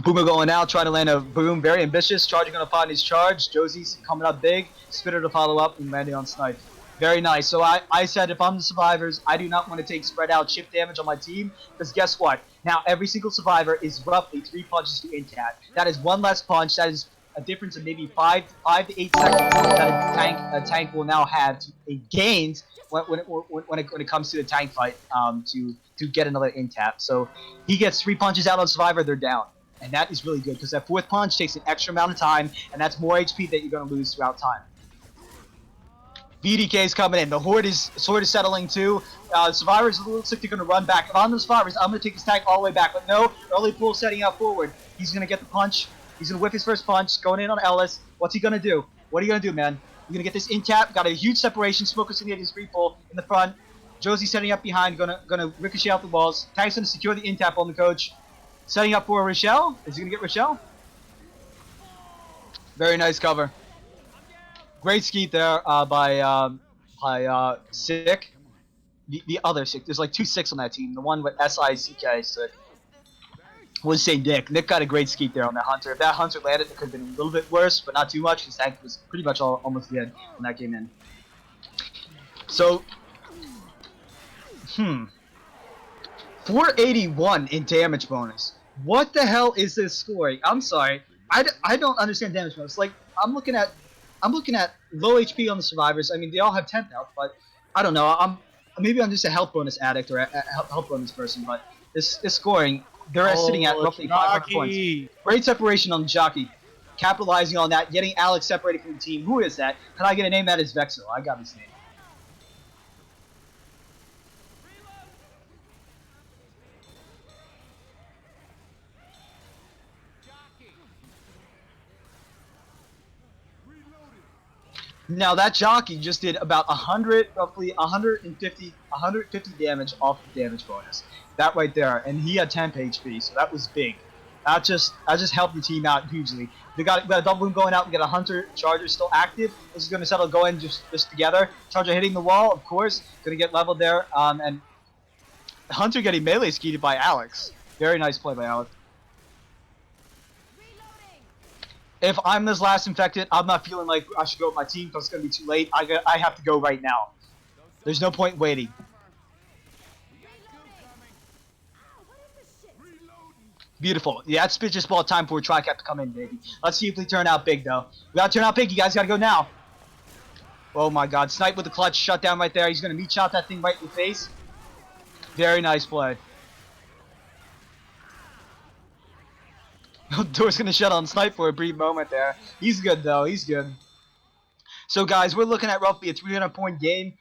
Boomer going out, trying to land a boom. Very ambitious. Charger going to find his charge. Josie's coming up big. Spitter to follow up and landing on snipe. Very nice. So I said if I'm the survivors, I do not want to take spread out chip damage on my team, because guess what? Now every single survivor is roughly 3 punches to in-tap. That is 1 less punch. That is a difference of maybe 5 to 8 seconds that a tank will now have to gain when it comes to the tank fight to get another in-tap. So he gets 3 punches out on survivor, they're down. And that is really good, because that 4th punch takes an extra amount of time, and that's more HP that you're going to lose throughout time. BDK is coming in. The Horde is sort of settling too. Survivors looks like they're going to run back. If I'm the Survivors, I'm going to take this tank all the way back. But no, early pull setting out forward. He's going to get the punch. He's going to whip his first punch, going in on Ellis. What's he going to do? What are you going to do, man? You're going to get this in tap. Got a huge separation. Smoker's going to get his free pull in the front. Josie setting up behind, gonna ricochet out the walls. Tank's gonna secure the in-tap on the coach. Setting up for Rochelle. Is he gonna get Rochelle? Very nice cover. Great skeet there by Sick. The other Sick. There's like 2 Sicks on that team. The one with SICK Sick was St. Nick. Nick got a great skeet there on that Hunter. If that Hunter landed, it could have been a little bit worse, but not too much. His tank was pretty much almost dead when that came in. So, 481 in damage bonus. What the hell is this scoring? I'm sorry. I don't understand damage bonus. Like, I'm looking at low HP on the survivors. I mean, they all have 10th health, but I don't know. Maybe I'm just a health bonus addict or a health bonus person, but this scoring, they're sitting at roughly 500 points. Great separation on Jockey. Capitalizing on that, getting Alex separated from the team. Who is that? Can I get a name? That is Vexo. I got his name. Now that Jockey just did about 100, roughly 150 damage off the damage bonus. That right there, and he had 10 HP, so that was big. That just helped the team out hugely. We got a double boom going out. We got a Hunter Charger still active. This is going to settle going just together. Charger hitting the wall, of course. Going to get leveled there, and Hunter getting melee skeeted by Alex. Very nice play by Alex. If I'm this last infected, I'm not feeling like I should go with my team because it's going to be too late. I have to go right now. There's no point in waiting. Beautiful. Yeah, that's just ball time for a tri-cap to come in, baby. Let's see if we turn out big, though. We got to turn out big. You guys got to go now. Oh, my God. Snipe with the clutch. Shut down right there. He's going to meat shot that thing right in the face. Very nice play. Door's gonna shut on Snipe for a brief moment there. He's good though. He's good. So guys, we're looking at roughly a 300-point game.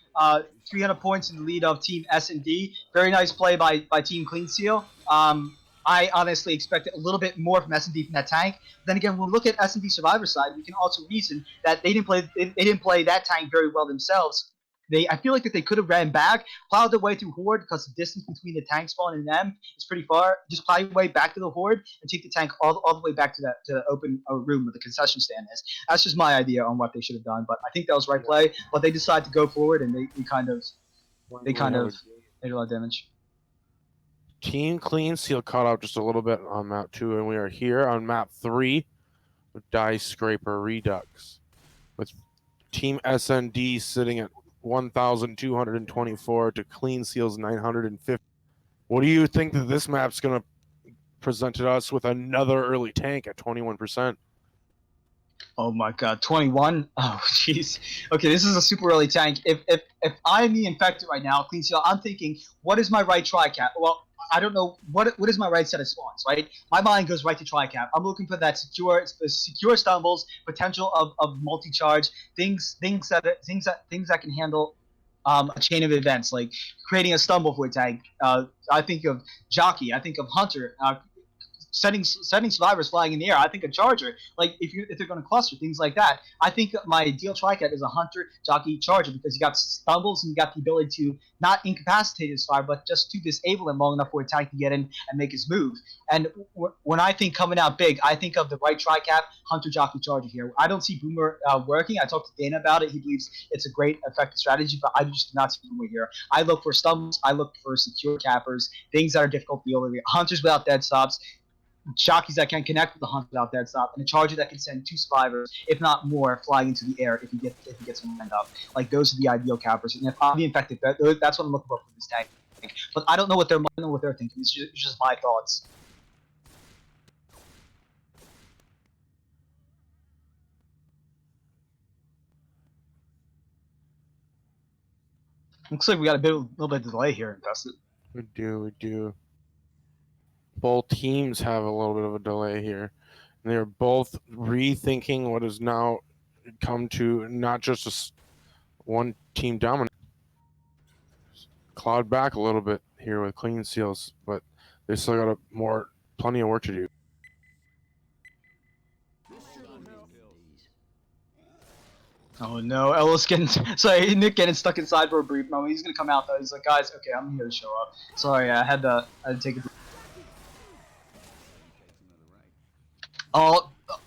300 points in the lead of Team SnD. Very nice play by Team CleanSeal. I honestly expected a little bit more from SnD from that tank. Then again, when we look at SnD Survivor side, we can also reason that they didn't play that tank very well themselves. I feel like that they could have ran back, plowed their way through Horde because the distance between the tank spawn and them is pretty far. Just plow your way back to the Horde and take the tank all the way back to the open room where the concession stand is. That's just my idea on what they should have done, but I think that was the right play. But they decided to go forward and they kind of made a lot of damage. Team CleanSeal caught up just a little bit on map 2, and we are here on map 3 with Die Scraper Redux, with Team SnD sitting at 1,224 to CleanSeal's 950. What do you think that this map's going to present to us with another early tank at 21%? Oh my God, 21? Oh jeez. Okay, this is a super early tank. If I'm the infected right now, CleanSeal, I'm thinking, what is my right tri-cap? Well, I don't know what is my right set of spawns, right? My mind goes right to tri-cap. I'm looking for that secure stumbles, potential of multi-charge, things that can handle a chain of events, like creating a stumble for a tank. I think of Jockey. I think of Hunter. Setting survivors flying in the air. I think a Charger, like if they're going to cluster things like that. I think my ideal tri-cap is a Hunter, Jockey, Charger because you got stumbles and you got the ability to not incapacitate his survivor, but just to disable him long enough for a tank to get in and make his move. And when I think coming out big, I think of the right tri-cap, Hunter, Jockey, Charger here. I don't see Boomer working. I talked to Dana about it. He believes it's a great effective strategy, but I just do not see Boomer here. I look for stumbles. I look for secure cappers, things that are difficult to deal with. Hunters without dead stops. Jockeys that can connect with the Hunter out there at stop, and a Charger that can send 2 survivors, if not more, flying into the air if he gets them lined up. Like those are the ideal cappers. And if I'm the infected, that's what I'm looking for this tank. But I don't know what they're thinking. It's just my thoughts. Looks like we got a little bit of delay here, Infested. We do. Both teams have a little bit of a delay here. And they're both rethinking what has now come to not just a one team dominant. Clawed back a little bit here with CleanSeals, but they still got plenty of work to do. Oh no, Ellis getting sorry, Nick getting stuck inside for a brief moment. He's gonna come out though. He's like, guys, okay, I'm here to show up. Sorry, I had to take a break.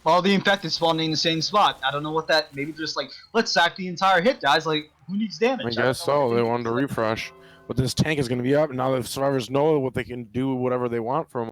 All the infected spawning in the same spot. I don't know what that. Maybe just like, let's sack the entire hit, guys. Like, who needs damage? I guess so. They wanted to refresh, but this tank is going to be up now. The survivors know what they can do, whatever they want from.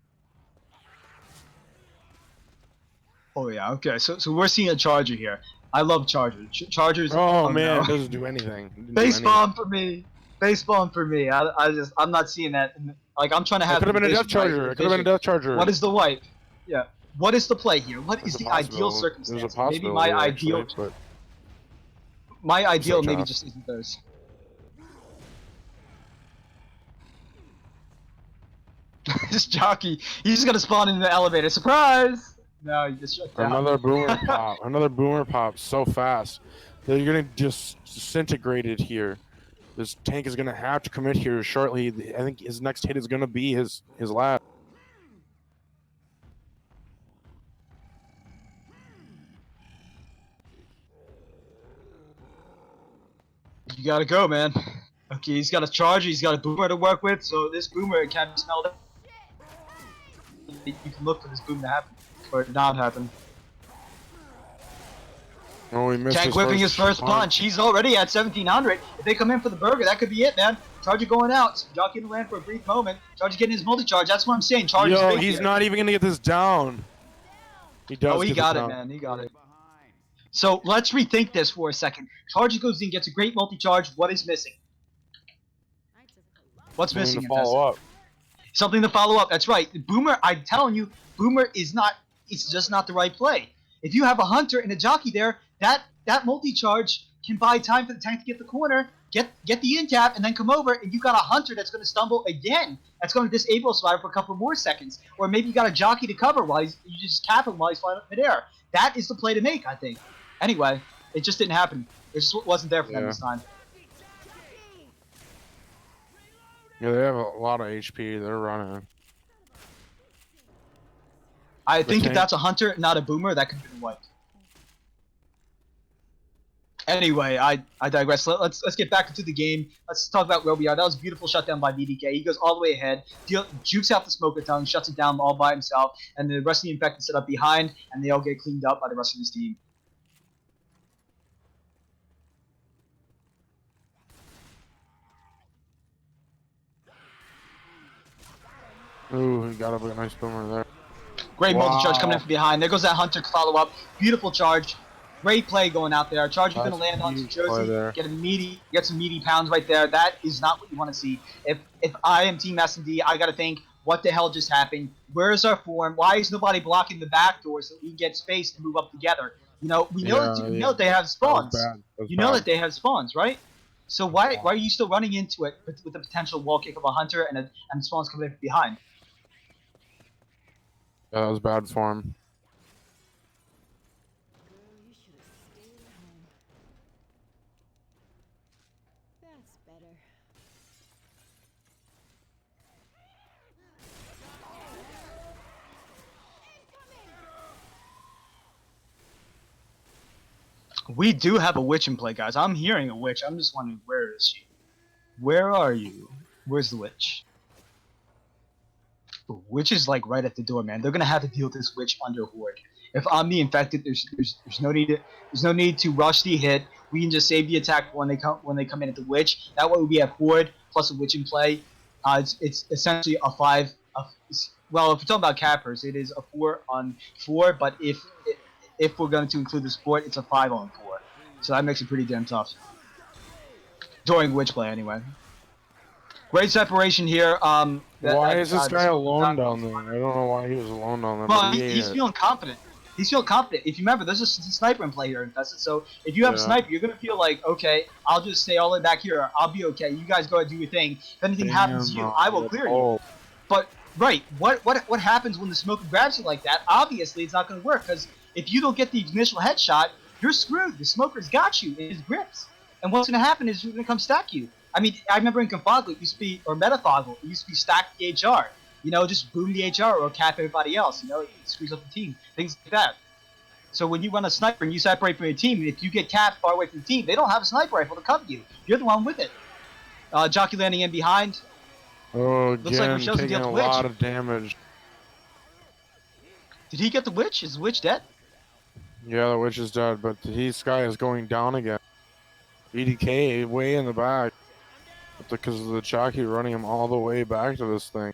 Oh yeah, okay. So we're seeing a charger here. I love chargers. Chargers. Oh man, no. it doesn't do anything. It didn't do Base anything. bomb for me. Base bomb for me. I'm not seeing that. Like I'm trying to have. It could have been a the death vision, right? charger. The It could have been a vision. death charger. What is the wipe? Yeah. What is the play here? What is There's a the ideal possibility. circumstance? There's a Maybe possibility, my actually, ideal. but My ideal Switch maybe off. just isn't theirs. This jockey, he's just gonna spawn in the elevator. Surprise! No, he just shut down. another boomer pop. Another boomer pop so fast. They're gonna just disintegrate it here. This tank is gonna have to commit here shortly. I think his next hit is gonna be his last. You gotta go, man. Okay, he's got a charger, he's got a boomer to work with, so this boomer can be smelled. You can look for this boom to happen, or not happen. Oh, he missed Tank whipping his first punch. He's already at 1700. If they come in for the burger, that could be it, man. Charger going out. Jockey in the land for a brief moment. Charger getting his multi-charge. That's what I'm saying. Charger's Yo, big he's here. not even gonna get this down. He does. Oh, he get got this it, down. man. He got it. So let's rethink this for a second. Charger goes in, gets a great multi-charge. What is missing? What's Something missing? to follow up. Something to follow up. That's right. Boomer, I'm telling you, Boomer is not. It's just not the right play. If you have a hunter and a jockey there, that multi-charge can buy time for the tank to get the corner, get the in tap, and then come over, and you got a hunter that's going to stumble again. That's going to disable a survivor for a couple more seconds, or maybe you got a jockey to cover while you just cap him while he's flying up midair. That is the play to make, I think. Anyway, it just didn't happen. It just wasn't there for them this time. Yeah, they have a lot of HP. They're running. I think if tank- that's a hunter, not a boomer, that could be wiped. Anyway, I digress. Let's get back into the game. Let's talk about where we are. That was a beautiful shutdown by BDK. He goes all the way ahead, jukes out the smoker tongue, shuts it down all by himself, and the rest of the infected set up behind, and they all get cleaned up by the rest of his team. Ooh, he got a nice boomer there. Great Wow. multi-charge coming in from behind. There goes that hunter follow-up. Beautiful charge. Great play going out there. Charger's going to That's land on huge play there. Jersey, get some meaty pounds right there. That is not what you want to see. If I am Team SnD, I got to think, what the hell just happened? Where is our form? Why is nobody blocking the back door so we can get space to move up together? You know, we know that they have spawns. You know that they have spawns, right? So why are you still running into it with the potential wall kick of a hunter and spawns coming in from behind? Yeah, that was bad for him. You should have stayed at home. That's better. We do have a witch in play, guys. I'm hearing a witch. I'm just wondering, where is she? Where are you? Where's the witch? The witch is like right at the door, man. They're gonna have to deal with this witch under horde. If I'm the infected, there's no need to rush the hit. We can just save the attack when they come in at the witch. That way we have horde plus a witch in play. It's essentially a 5. Well, if we're talking about cappers, it is a 4-on-4. But if we're going to include the sport, it's a 5-on-4. So that makes it pretty damn tough. During witch play, anyway. Great separation here. Why is this guy alone down there? I don't know why he was alone down there. Well, but he's feeling confident. He's feeling confident. If you remember, there's a sniper in play here, Infested. So if you have a sniper, you're going to feel like, okay, I'll just stay all the way back here. I'll be okay. You guys go ahead and do your thing. If anything happens to you, I will clear you. But, right, what happens when the smoker grabs you like that? Obviously, it's not going to work, because if you don't get the initial headshot, you're screwed. The smoker's got you in his grips. And what's going to happen is he's going to come stack you. I mean, I remember in Confoggle, it used to be, or Metafoggle, it used to be stack the HR. You know, just boom the HR or cap everybody else. You know, it screws up the team. Things like that. So when you run a sniper and you separate from your team, if you get capped far away from the team, they don't have a sniper rifle to cover you. You're the one with it. Jockey landing in behind. Oh, Looks like again, Rochelle's gonna taking get a the witch. lot of damage. Did he get the witch? Is the witch dead? Yeah, the witch is dead, but this guy is going down again. BDK way in the back. Because of the jockey running him all the way back to this thing.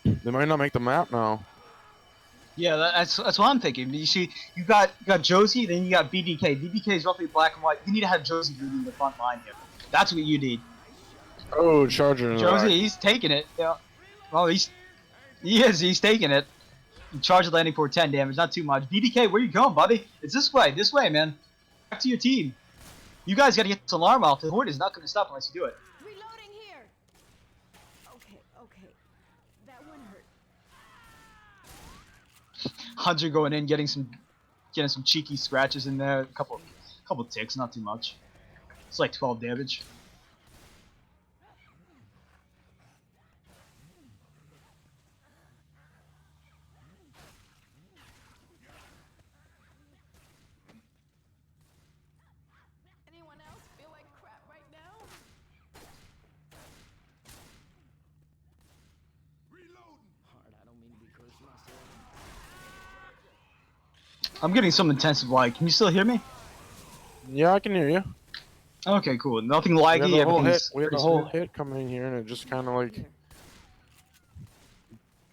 They might not make the map now. Yeah, that's what I'm thinking. You see, you got Josie, then you got BDK. BDK is roughly black and white. You need to have Josie leading the front line here. That's what you need. Oh, Charger in the Josie, back. he's taking it. Yeah. Oh, he's taking it. Charger landing for 10 damage, not too much. BDK, where you going, buddy? It's this way, man. Back to your team. You guys got to get this alarm off. The horde is not going to stop unless you do it. Reloading here. Okay. That one hurt. Hunter going in, getting some cheeky scratches in there. A couple ticks, not too much. It's like 12 damage. Anyone else feel like crap right now? Hard, I don't mean to be cursing myself. I'm getting some intensive lag. Can you still hear me? Yeah, I can hear you. Okay, cool. Nothing We laggy. had the whole hit. Everything's We had the pretty whole smooth. hit coming in here, and it just kind of like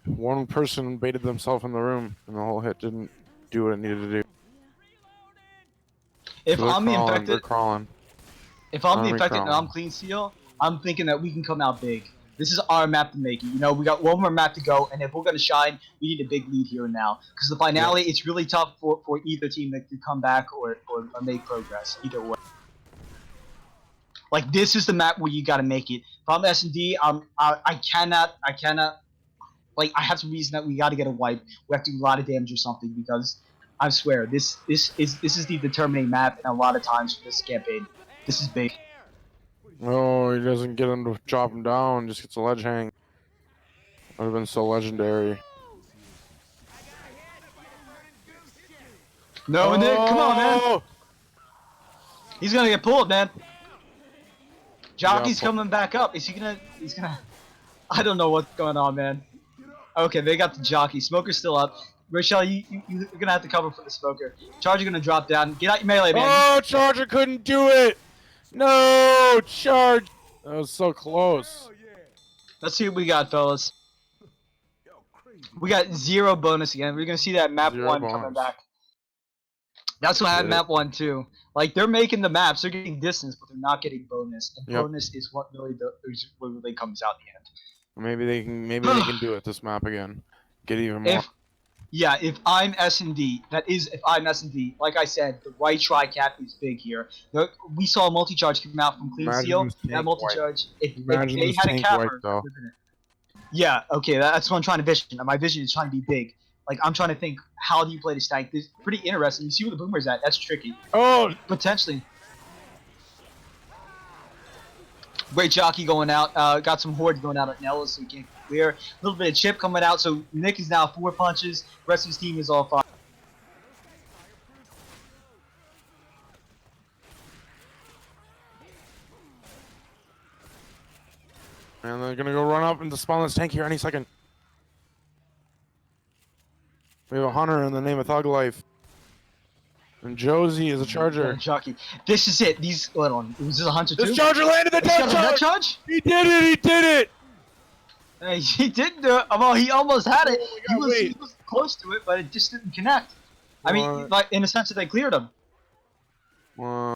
one person baited themselves in the room, and the whole hit didn't do what it needed to do. If So they're I'm the crawling, infected, they're crawling. if I'm the Army infected and crawling. I'm CleanSeal, I'm thinking that we can come out big. This is our map to make it. You know, we got one more map to go, and if we're gonna shine, we need a big lead here and now. Because the finale, it's really tough for either team to come back or make progress. Either way. Like this is the map where you gotta make it. If I'm SnD, I cannot. Like I have to reason that we gotta get a wipe. We have to do a lot of damage or something because I swear this is the determining map, and a lot of times for this campaign, this is big. Oh, he doesn't get him to drop him down, just gets a ledge hang. Would have been so legendary. No, Nick, come on, man. Oh! He's gonna get pulled, man. Jockey's Yeah, coming back up. Is he gonna? He's gonna. I don't know what's going on, man. Okay, they got the jockey. Smoker's still up. Rochelle, you're gonna have to cover for the smoker. Charger gonna drop down. Get out your melee, man. Oh, Charger couldn't do it! No, Charge! That was so close. Let's see what we got, fellas. We got 0 bonus again. We're gonna see that map 0 1 coming bonus. back. That's what I had Yeah. map 1 too. Like they're making the maps, they're getting distance, but they're not getting bonus. And Yep. bonus is what really comes out in the end. Maybe they can do it this map again. Get even more. If I'm SnD, like I said, the right tri-cap is big here. We saw a multi-charge come out from Imagine CleanSeal. this That tank multi-charge, if Imagine they this had a tank capper, wipe, though. yeah, okay, that's what I'm trying to vision. My vision is trying to be big. Like, I'm trying to think, how do you play this tank? This is pretty interesting. You see where the boomer's at? That's tricky. Oh! Potentially. Great jockey going out. Got some hordes going out at Nellis, so we can't clear. A little bit of chip coming out, so Nick is now 4 punches. The rest of his team is all 5. And they're gonna go run up and spawn this tank here any second. We have a hunter in the name of Thug Life. And Josie is a charger. Jockey. This is it. Hold on. Was this a hunter too? This charger landed the He's got a death nut charge! charge? He did it! He did it! Hey, he didn't do it. Well, he almost had it. Oh, He was, wait. he was close to it, but it just didn't connect. I mean, What? like in a sense that they cleared him. Oh,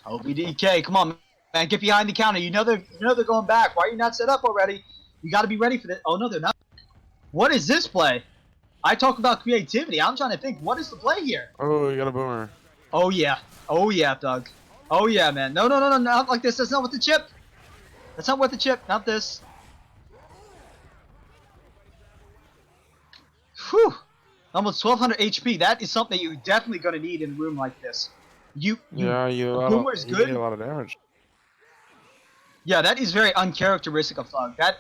BDK, come on, man, get behind the counter. You know they're going back. Why are you not set up already? You got to be ready for this. Oh no, they're not. What is this play? I talk about creativity. I'm trying to think. What is the play here? Oh, you got a boomer. Oh yeah, Doug. Oh yeah, man. No, not like this. That's not with the chip. That's not with the chip. Not this. Whew. Almost 1200 HP. That is something you're definitely going to need in a room like this. Yeah, Boomer is good. did a lot of damage. Yeah, that is very uncharacteristic of Thug. That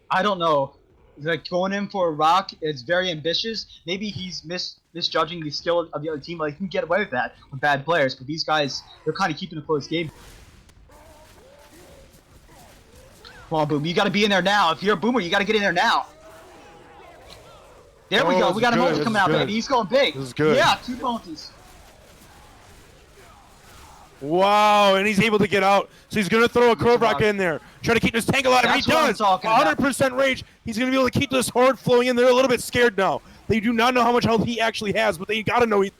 I don't know. Like going in for a rock, it's very ambitious. Maybe he's misjudging the skill of the other team. Like he can get away with that with bad players, but these guys, they're kind of keeping a close game. Come on, Boom. You got to be in there now. If you're a Boomer, you got to get in there now. There we go. We got a multi coming out, baby. He's going big. This is good. Yeah, 2 multis. Wow, and he's able to get out. So he's going to throw a curve rock in there. Try to keep this tank alive. That's He what I'm does. talking about. 100% rage. He's going to be able to keep this horde flowing in. They're a little bit scared now. They do not know how much health he actually has, but they got to know he.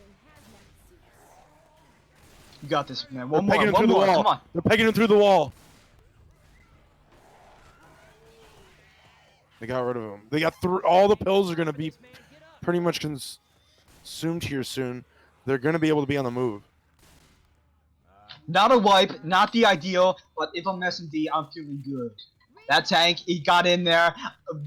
You got this, man. They're One pegging more. him One through the more. wall. Come on. They're pegging him through the wall. They got rid of him. They got through. All the pills are going to be pretty much consumed here soon. They're going to be able to be on the move. Not a wipe, not the ideal, but if I'm SnD, I'm feeling good. That tank, he got in there.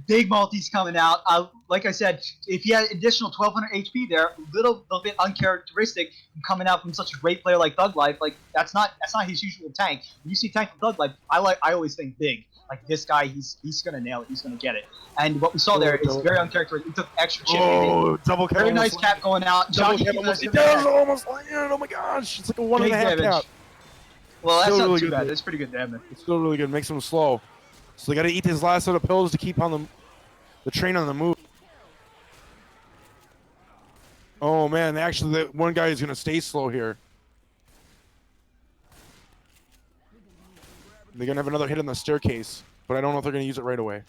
Big multis coming out. Like I said, if he had additional 1200 HP there, a little bit uncharacteristic coming out from such a great player like Thug Life. Like that's not his usual tank. When you see tank from Thug Life, I always think big. Like this guy, he's gonna nail it. He's gonna get it. And what we saw there is very uncharacteristic. He took extra chip. Oh, double cap. Very nice cap going out. Double Jockey cap keeping almost. us It does almost land. Oh my gosh. It's like a 1.5 cap. Well, that's Still not really too good bad. there. That's pretty good damage. It's still really good. Makes him slow. So they got to eat his last set of pills to keep on the train on the move. Oh man, actually, the one guy is gonna stay slow here. They're gonna have another hit on the staircase, but I don't know if they're gonna use it right away.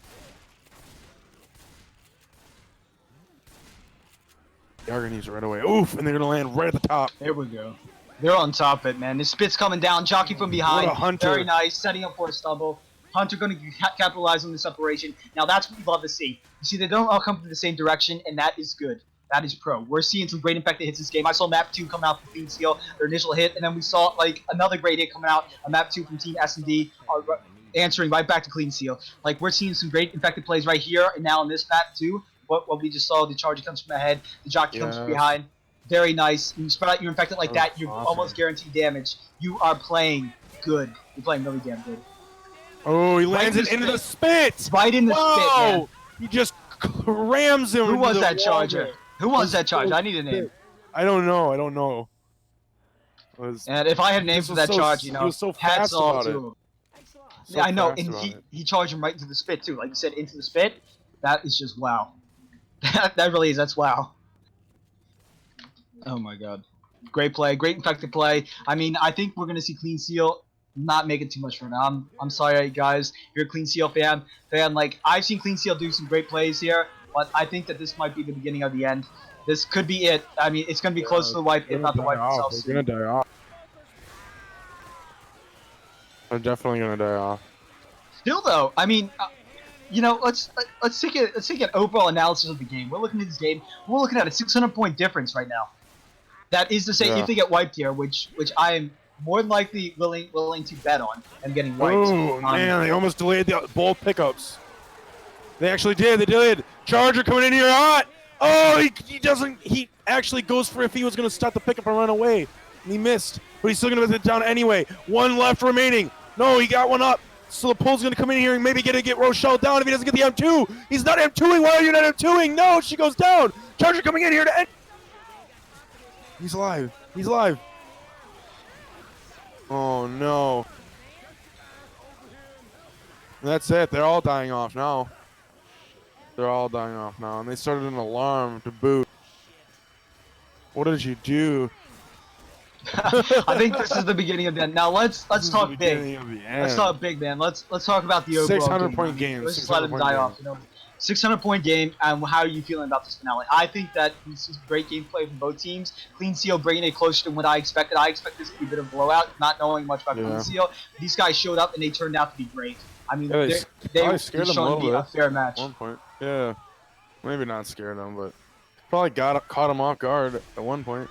They are gonna use it right away. Oof, and they're gonna land right at the top. There we go. They're on top of it, man. The spit's coming down. Jockey from behind. What a hunter. Very nice. Setting up for a stumble. Hunter going to capitalize on this separation. Now that's what we love to see. You see, they don't all come from the same direction, and that is good. That is pro. We're seeing some great infected hits this game. I saw map 2 come out from CleanSeal, their initial hit, and then we saw like another great hit coming out, a map 2 from Team SnD, answering right back to CleanSeal. Like we're seeing some great infected plays right here and now in this map too. What we just saw, the charger comes from ahead, the jockey comes from behind. Very nice. When you spread out your infected like that, you're almost guaranteed damage. You are playing good. You're playing really damn good. Oh, he lands it into the spit! Right in the spit, man. He just crams him. Who into was the that charger? water. Who was that charger? I need a name. I don't know. And if I had a name for that charge, you know, he was so hats fast off about to it. him. So Yeah, I know, fast and about it. he charged him right into the spit too. Like you said, into the spit. That is just wow. that really is. That's wow. Oh my god. Great play, great infected play. I mean, I think we're gonna see CleanSeal not make it too much for now. I'm sorry, guys. If you're a CleanSeal fan. Like I've seen CleanSeal do some great plays here, but I think that this might be the beginning of the end. This could be it. I mean, it's gonna be close to the wipe, if not the wipe itself. They're gonna die off. They're definitely gonna die off. Still though, I mean, you know, let's take an overall analysis of the game. We're looking at this game. We're looking at a 600-point difference right now. That is to say, if they get wiped here, which I am more than likely willing to bet on them getting wiped. Oh man, they almost delayed the both pickups. They actually did. They did. Charger coming in here hot. Oh, he doesn't. He actually goes for if he was gonna stop the pickup and run away, and he missed. But he's still gonna get it down anyway. One left remaining. No, he got one up. So the pull's gonna come in here and maybe get Rochelle down if he doesn't get the M2. He's not M2ing. Why are you not M2ing? No, she goes down. Charger coming in here to end. He's alive. He's alive. Oh no. That's it. They're all dying off now. They're all dying off now, and they started an alarm to boot. What did you do? I think this is the beginning of the end. Now let's talk big. Let's talk big, man. Let's talk about the overall 600-point game. Let's just let them die off. You know, 600-point game. And how are you feeling about this finale? I think that this is great gameplay from both teams. CleanSeal bringing it closer to what I expected. I expect this to be a bit of a blowout, not knowing much about CleanSeal. These guys showed up and they turned out to be great. I mean, they were scared them showing to be a fair match. 1 point. Yeah, maybe not scared them, but probably caught him off guard at 1 point.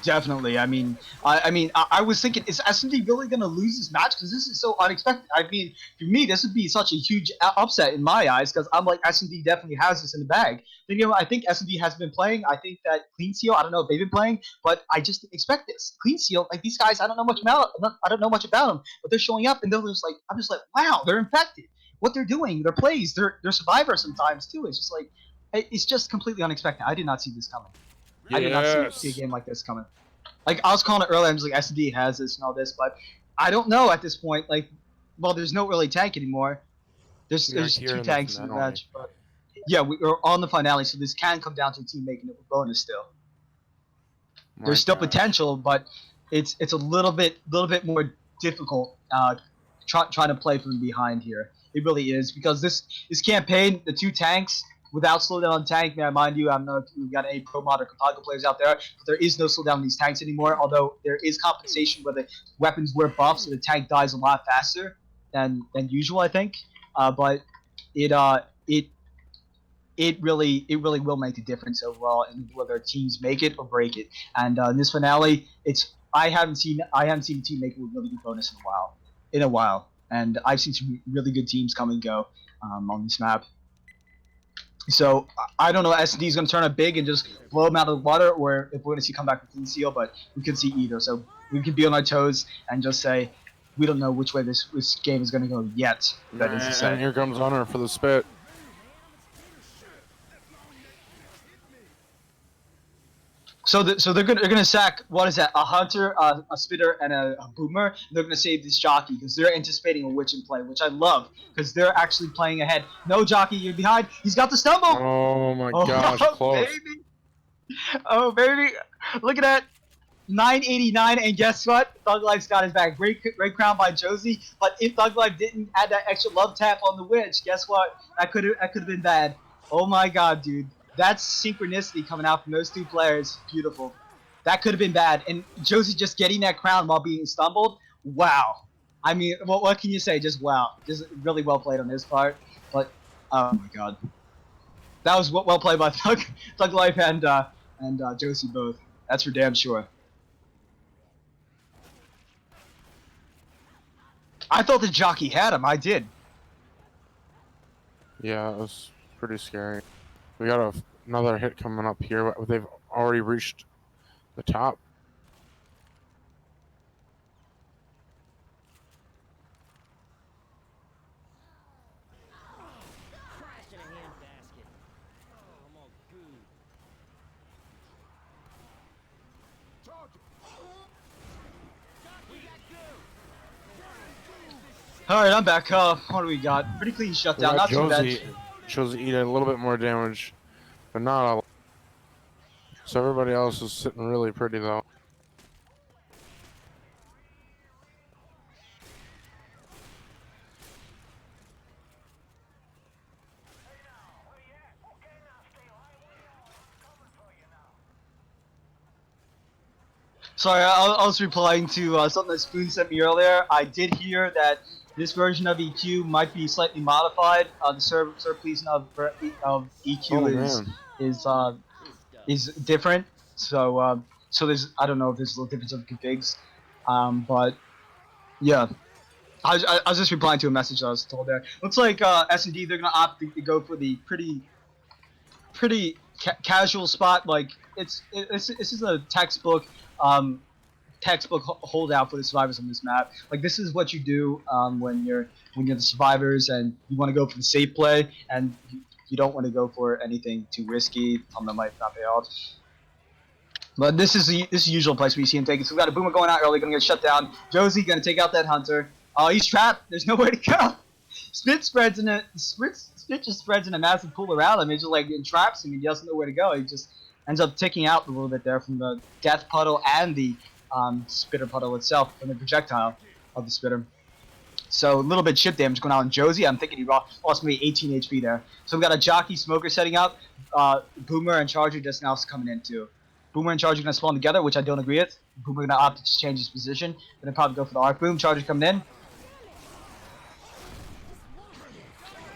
Definitely. I was thinking, is SnD really going to lose this match? Because this is so unexpected. I mean, for me, this would be such a huge upset in my eyes. Because I'm like, SnD definitely has this in the bag. I think SnD has been playing. I think that CleanSeal, I don't know if they've been playing, but I just expect this. CleanSeal, like these guys, I don't know much about. I don't know much about them, but they're showing up, and they're just like, I'm just like, wow, they're infected. What they're doing, their plays, they're survivors sometimes too. It's just like, it's just completely unexpected. I did not see this coming. I did not see a Yes. game like this coming. Like I was calling it earlier, I'm just like SD has this and all this, but I don't know at this point. Like, well, there's no really tank anymore. We are There's here two in the tanks in the finale. match, but yeah, we're on the finale, so this can come down to a team making it a bonus still. My There's still gosh. potential, but it's a little bit more difficult trying to play from behind here. It really is because this campaign, the two tanks without slowdown on tank. May I mind you, I don't know if we've got any pro mod or Kotaku players out there, but there is no slowdown on these tanks anymore. Although there is compensation where the weapons were buffed, so the tank dies a lot faster than usual, I think. But it it really will make a difference overall in whether teams make it or break it. And in this finale, I haven't seen a team make it with really good bonus in a while, and I've seen some really good teams come and go on this map. So I don't know if SD is going to turn up big and just blow them out of the water, or if we're going to see come back with CleanSeal, but we could see either. So we can be on our toes and just say we don't know which way this game is going to go yet. That is to And say. here comes Hunter for the spit. So they're gonna sack, what is that, a hunter, a spitter, and a boomer. They're gonna save this jockey because they're anticipating a witch in play, which I love because they're actually playing ahead. No, jockey, you're behind. He's got the stumble. Oh my gosh, close. Baby. Oh baby, look at that. 989, and guess what? Thug Life's got his back. Great crown by Josie. But if Thug Life didn't add that extra love tap on the witch, guess what? That could have been bad. Oh my god, dude. That's synchronicity coming out from those two players. Beautiful. That could have been bad. And Josie just getting that crown while being stumbled. Wow. I mean, what can you say? Just wow. Just really well played on his part. But oh my god, that was well played by Thug Life and Josie both. That's for damn sure. I thought the jockey had him. I did. Yeah, it was pretty scary. We got another hit coming up here. They've already reached the top. Crashed in a handbasket. Oh, I'm all goo. We got goo. All right, I'm back. What do we got? Pretty clean shutdown. Not too bad. Josie eating a little bit more damage, but not a lot. So everybody else is sitting really pretty though. Sorry, I was replying to something that Spoon sent me earlier. I did hear that this version of EQ might be slightly modified. The server pleasing of EQ Oh, is man. is uh, Good stuff. is different. So there's, I don't know if there's a little difference of configs, but yeah. I was just replying to a message that I was told there. Looks like SnD, they're gonna opt to go for the pretty casual spot. Like this is a textbook holdout for the survivors on this map. Like this is what you do when you're the survivors and you want to go for the safe play and you don't want to go for anything too risky. That might not pay off. But this is the usual place we see him taking. So we got a boomer going out early, gonna get shut down. Josie gonna take out that hunter. Oh, he's trapped. There's nowhere to go. Spit just spreads in a massive pool around him. It just like entraps him. He doesn't know where to go. He just ends up ticking out a little bit there from the death puddle and the spitter puddle itself, from the projectile of the spitter. So a little bit chip damage going on in Josie. I'm thinking he lost maybe 18 HP there. So we got a jockey smoker setting up. Boomer and Charger just now coming in too. Boomer and Charger gonna spawn together, which I don't agree with. Boomer gonna opt to just change his position. Gonna probably go for the arc boom. Charger coming in.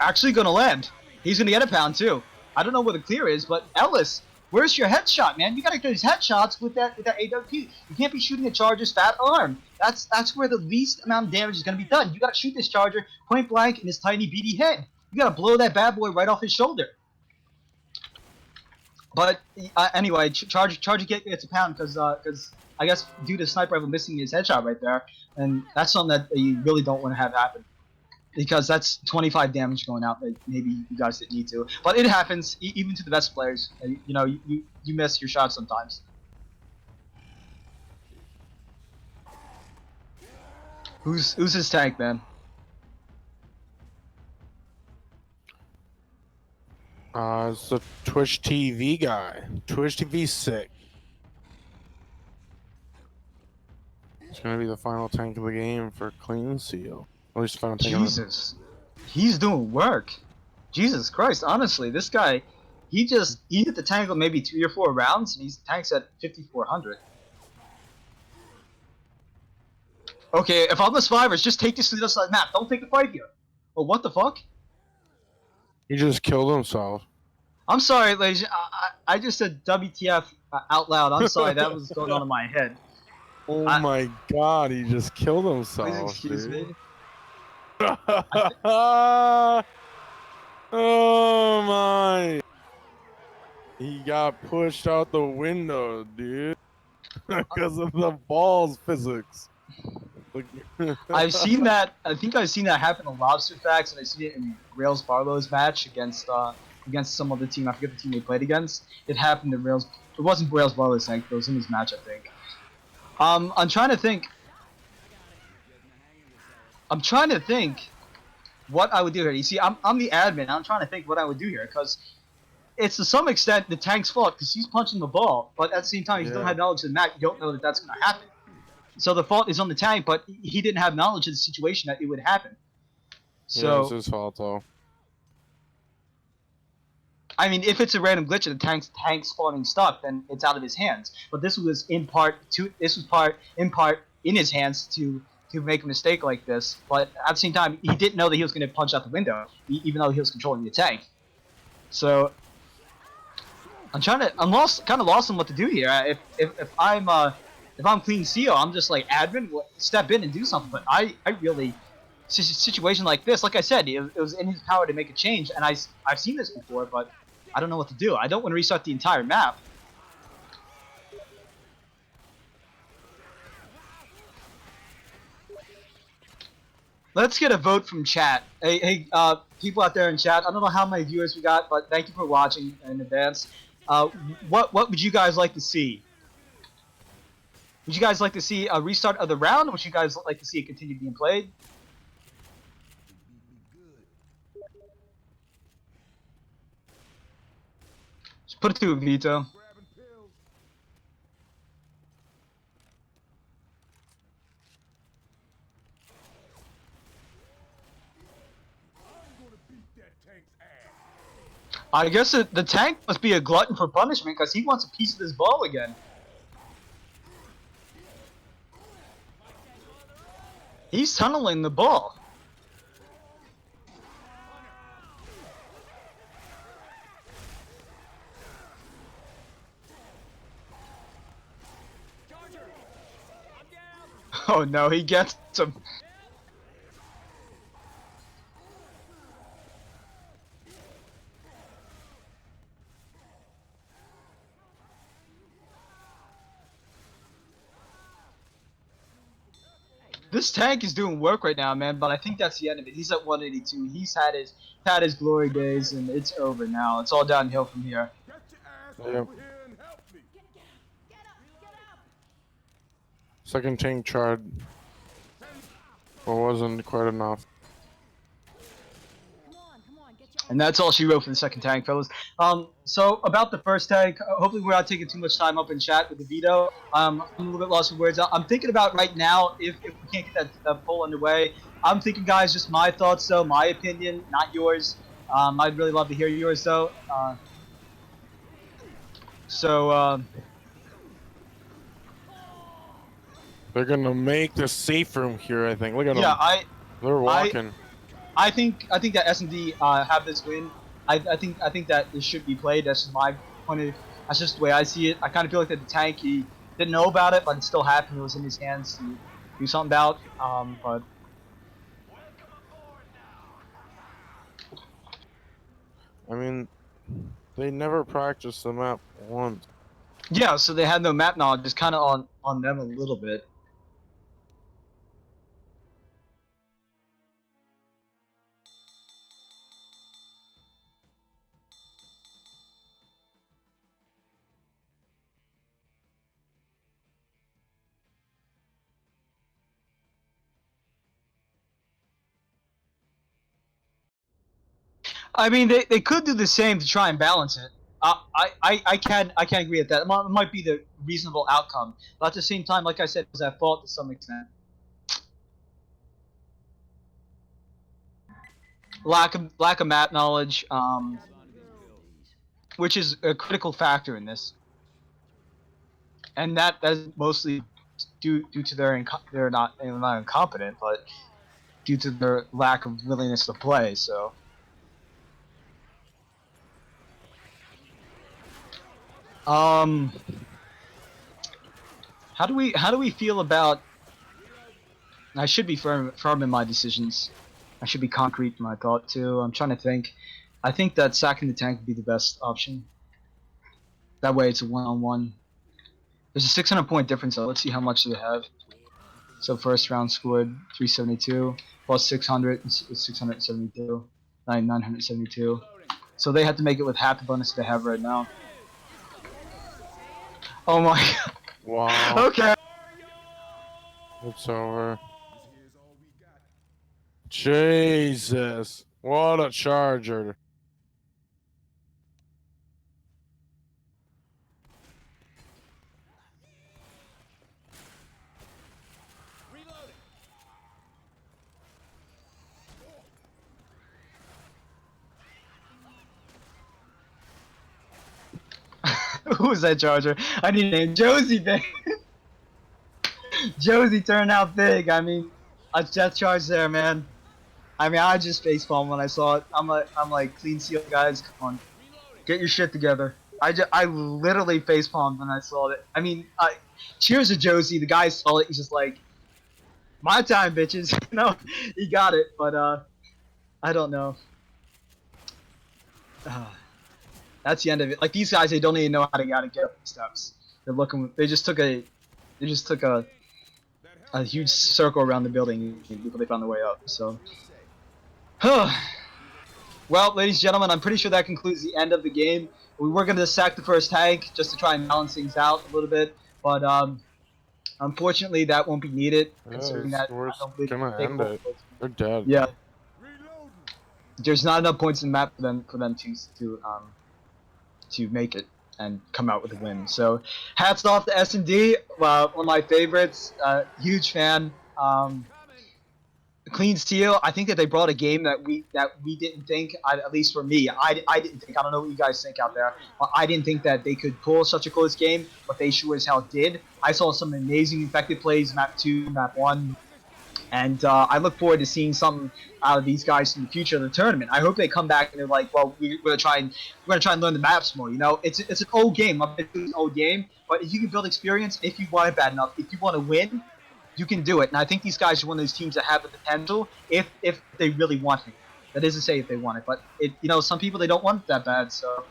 Actually gonna land. He's gonna get a pound too. I don't know where the clear is, but Ellis Where's your headshot, man? You gotta get those headshots with that AWP. You can't be shooting a Charger's fat arm. That's where the least amount of damage is gonna be done. You gotta shoot this Charger point blank in his tiny beady head. You gotta blow that bad boy right off his shoulder. But anyway, Charger gets a pound because I guess due to Sniper Rifle missing his headshot right there, and that's something that you really don't want to have happen. Because that's 25 damage going out that maybe you guys didn't need to. But it happens, even to the best players. You know, you miss your shots sometimes. Who's his tank, man? It's the Twitch TV guy. Twitch TV sick. It's gonna be the final tank of the game for CleanSeal. At least final tank. Jesus, he's doing work. Jesus Christ, honestly, this guy, he hit the tank with maybe 3 or 4 rounds, and he's tanks at 5,400. Okay, if I'm the survivors, just take this to the other side of the map. Don't take the fight here. Oh, what the fuck? He just killed himself. I'm sorry, ladies. I just said WTF out loud. I'm sorry, that was going on in my head. Oh my god, he just killed himself. Please excuse dude. me. Oh my. He got pushed out the window, dude. Because of the balls physics. I've seen that. I think I've seen that happen in Lobster Facts, and I've seen it in Rails Barlow's match against some other team. I forget the team they played against. It happened in Rails. It wasn't Rails Barlow's tank. It was in his match, I think. I'm trying to think. What I would do here. You see, I'm the admin. I'm trying to think what I would do here because it's to some extent the tank's fault because he's punching the ball, but at the same time, if you don't have knowledge of the map, you don't know that that's going to happen. So the fault is on the tank, but he didn't have knowledge of the situation that it would happen. So yeah, it's his fault though. I mean, if it's a random glitch and the tank's spawning stuck, then it's out of his hands. But this was in part in his hands to make a mistake like this. But at the same time, he didn't know that he was going to punch out the window, even though he was controlling the tank. So I'm kind of lost on what to do here. If I'm CleanSeal, I'm just like admin, step in and do something. But I really situation like this, like I said, it was in his power to make a change, and I've seen this before, but I don't know what to do. I don't want to restart the entire map. Let's get a vote from chat. Hey, people out there in chat, I don't know how many viewers we got, but thank you for watching in advance. What would you guys like to see? Would you guys like to see a restart of the round, or would you guys like to see it continue being played? Just put it to a veto. I guess the tank must be a glutton for punishment because he wants a piece of this ball again. He's tunneling the ball. Oh no, he gets him. This tank is doing work right now, man, but I think that's the end of it. He's at 182. He's had his glory days, and it's over now. It's all downhill from here. Yep. Second tank charred, but wasn't quite enough. And that's all she wrote for the second tank, fellas. So about the first tank, hopefully we're not taking too much time up in chat with the veto. I'm a little bit lost for words. I'm thinking about right now, if we can't get that poll underway, I'm thinking, guys, just my thoughts though, my opinion, not yours. I'd really love to hear yours though. They're gonna make the safe room here, I think. Look at them. Yeah, They're walking. I think that SnD have this win. I think that it should be played. That's just my point That's just the way I see it. I kind of feel like that the tank, he didn't know about it, but it still happened. It was in his hands to do something about. But I mean, they never practiced the map once. yeah, so they had no map knowledge. It's kind of on them a little bit. I mean, they could do the same to try and balance it. I can't agree with that. It might be the reasonable outcome, but at the same time, like I said, it was at fault to some extent. Lack of map knowledge, which is a critical factor in this, and that's mostly due to they're not incompetent, but due to their lack of willingness to play. So, um, how do we feel about? I should be firm in my decisions. I should be concrete in my thought too. I'm trying to think. I think that sacking the tank would be the best option. That way, it's a one-on-one. There's a 600 point difference, though. Let's see how much they have. So first round scored 372 plus 600 is 672, 972. So they have to make it with half the bonus they have right now. Oh my god. Wow. Okay. It's over. Jesus. What a charger. Who was that charger? I need to name Josie big. Josie turned out big. I mean, a death charge there, man. I mean, I just facepalmed when I saw it. I'm like, CleanSeal guys, come on, get your shit together. I literally facepalmed when I saw it. I mean, cheers to Josie. The guy saw it. He's just like, my time, bitches. He got it. But I don't know. That's the end of it. Like these guys, they don't even know how to get up the steps. They're looking. They just took a huge circle around the building before they found their way up. So, well, ladies and gentlemen, I'm pretty sure that concludes the end of the game. We were going to sack the first tank just to try and balance things out a little bit, but unfortunately, that won't be needed considering that We're I don't believe gonna they're end capable it. of- They're dead. Yeah, there's not enough points in the map for them to make it and come out with a win. So, hats off to SnD, one of my favorites. Huge fan. CleanSeal, I think that they brought a game that we didn't think, at least for me, I didn't think. I don't know what you guys think out there, but I didn't think that they could pull such a close game, but they sure as hell did. I saw some amazing infected plays, map 2, map 1, and I look forward to seeing something out of these guys in the future of the tournament. I hope they come back and they're like, well, we're gonna try and learn the maps more. It's an old game. It's an old game, but if you can build experience, if you want it bad enough, if you want to win, you can do it. And I think these guys are one of those teams that have the potential if they really want it. That is to say, if they want it, but some people they don't want it that bad, so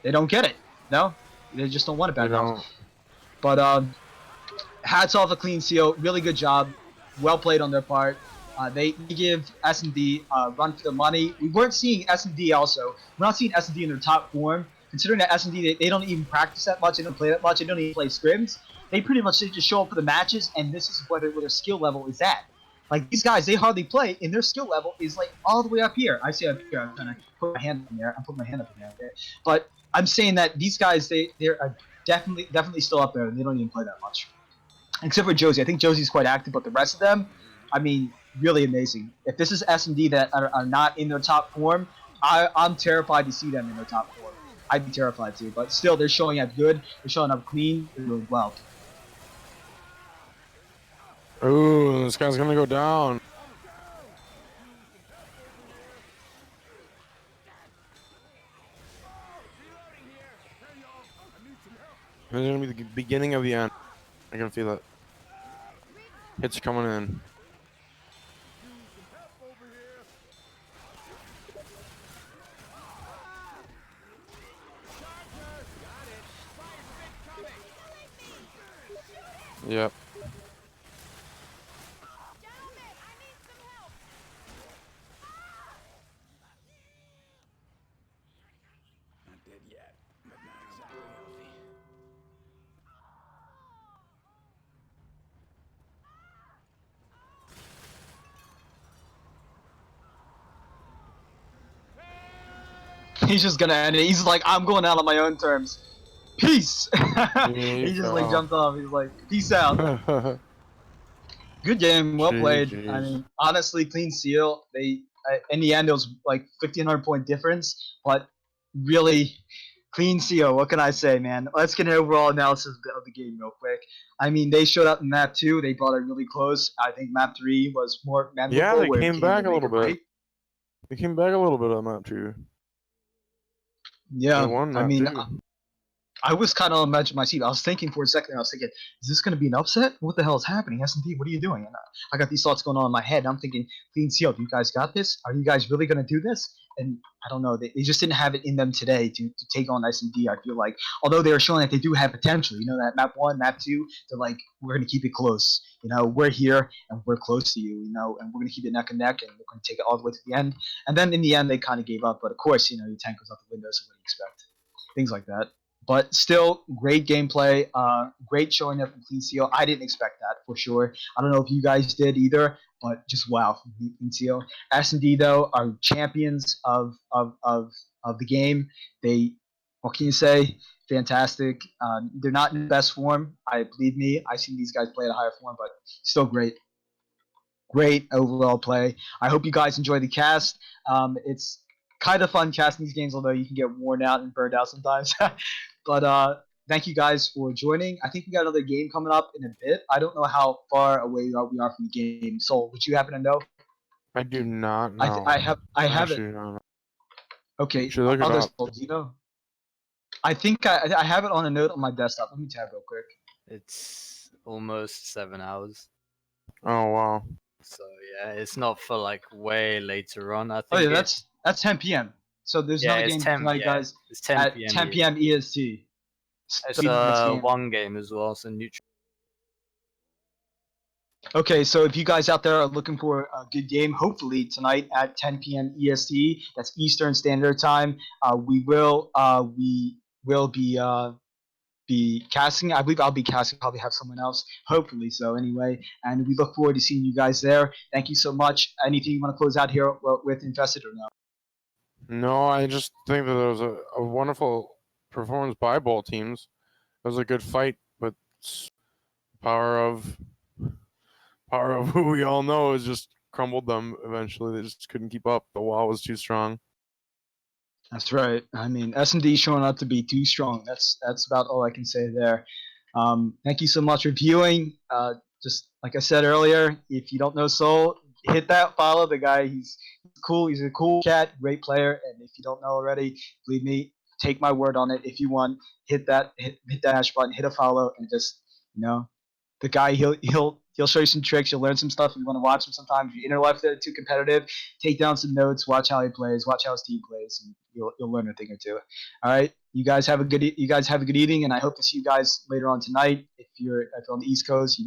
they don't get it. No, they just don't want it bad You enough. know, But hats off to CleanSeal. Really good job. Well played on their part. They give SnD a run for the money. We weren't seeing SnD also. We're not seeing SnD in their top form. Considering that SnD, they don't even practice that much. They don't play that much. They don't even play scrims. They pretty much just show up for the matches, and this is where their skill level is at. Like, these guys, they hardly play, and their skill level is, like, all the way up here. I say up here. I'm trying to put my hand up in there. I'm putting my hand up in there. Okay? But I'm saying that these guys, they're definitely still up there, and they don't even play that much. Except for Josie. I think Josie's quite active, but the rest of them, I mean, really amazing. If this is SnD that are not in their top form, I'm terrified to see them in their top form. I'd be terrified too, but still, they're showing up good. They're showing up clean. They're doing well. ooh, this guy's gonna go down. It's gonna be the beginning of the end. I can feel it. Hits coming in. Yep. Not dead yet, but not exactly healthy. He's just gonna end it. He's like, I'm going out on my own terms. Peace. He just like jumped off. He's like, peace out. Good game, well played. I GG's. mean, honestly, clean seal. They in the end it was like 1,500 point difference, but really clean seal. What can I say, man? Let's get an overall analysis of the game real quick. I mean, they showed up in map 2. They brought it really close. I think map 3 was more memorable, Yeah, they where it came became the back a make or little bit. break. They came back a little bit on that too. They Yeah, won I that mean, too. I was kind of on the edge of my seat. I was thinking for a second. I was thinking, is this going to be an upset? What the hell is happening? SnD, what are you doing? And I got these thoughts going on in my head. I'm thinking, CleanSeal, you guys got this? Are you guys really going to do this? And I don't know. They just didn't have it in them today to take on SnD. I feel like, although they were showing that they do have potential. You know, that map 1, map 2, they're like, we're going to keep it close. You know, we're here and we're close to you. You know, and we're going to keep it neck and neck, and we're going to take it all the way to the end. And then in the end, they kind of gave up. But of course, you know, your tank goes out the window, so what do you expect? Things like that. But still, great gameplay. Great showing up in Clean Seal. I didn't expect that for sure. I don't know if you guys did either, but just wow from Clean Seal. S&D though are champions of the game. They, what can you say? Fantastic. They're not in the best form. I believe me. I've seen these guys play at a higher form, but still great. Great overall play. I hope you guys enjoy the cast. It's kind of fun casting these games, although you can get worn out and burned out sometimes. But thank you guys for joining. I think we got another game coming up in a bit. I don't know how far away we are from the game. So, would you happen to know? I do not know. I have it. Actually, no. You Okay, should look it others. up. Do you know? I think I have it on a note on my desktop. Let me tab real quick. It's almost 7 hours. Oh wow. So yeah, it's not for like way later on. I Oh think yeah, that's 10 p.m. So there's yeah, another it's game 10. tonight, Yeah, guys, it's 10 at p.m. 10 p.m. EST. It's So next game. one game as well, so neutral. Okay, so if you guys out there are looking for a good game, hopefully tonight at 10 p.m. EST, that's Eastern Standard Time, we will be casting. I believe I'll be casting. Probably have someone else. Hopefully so. Anyway, and we look forward to seeing you guys there. Thank you so much. Anything you want to close out here with Infested or no? No, I just think that it was a wonderful performance by both teams. It was a good fight, but power of who we all know has just crumbled them eventually. They just couldn't keep up. The wall was too strong. That's right. I mean, S&D showing up to be too strong. That's about all I can say there. Thank you so much for viewing. Just like I said earlier, if you don't know Soul, hit that follow. The guy, he's cool. He's a cool cat, great player. And if you don't know already, believe me, take my word on it. If you want, hit that hash button, hit a follow, and just the guy he'll show you some tricks. You'll learn some stuff. If you want to watch him sometime. If your inner left too competitive, take down some notes. Watch how he plays. Watch how his team plays, and you'll learn a thing or two. All right, you guys have a good evening, and I hope to see you guys later on tonight. If you're on the East Coast,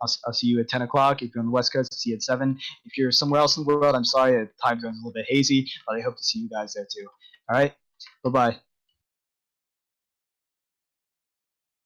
I'll see you at 10 o'clock. If you're on the West Coast, I'll see you at 7. If you're somewhere else in the world, I'm sorry, the time zone's a little bit hazy, but I hope to see you guys there too. All right, bye bye.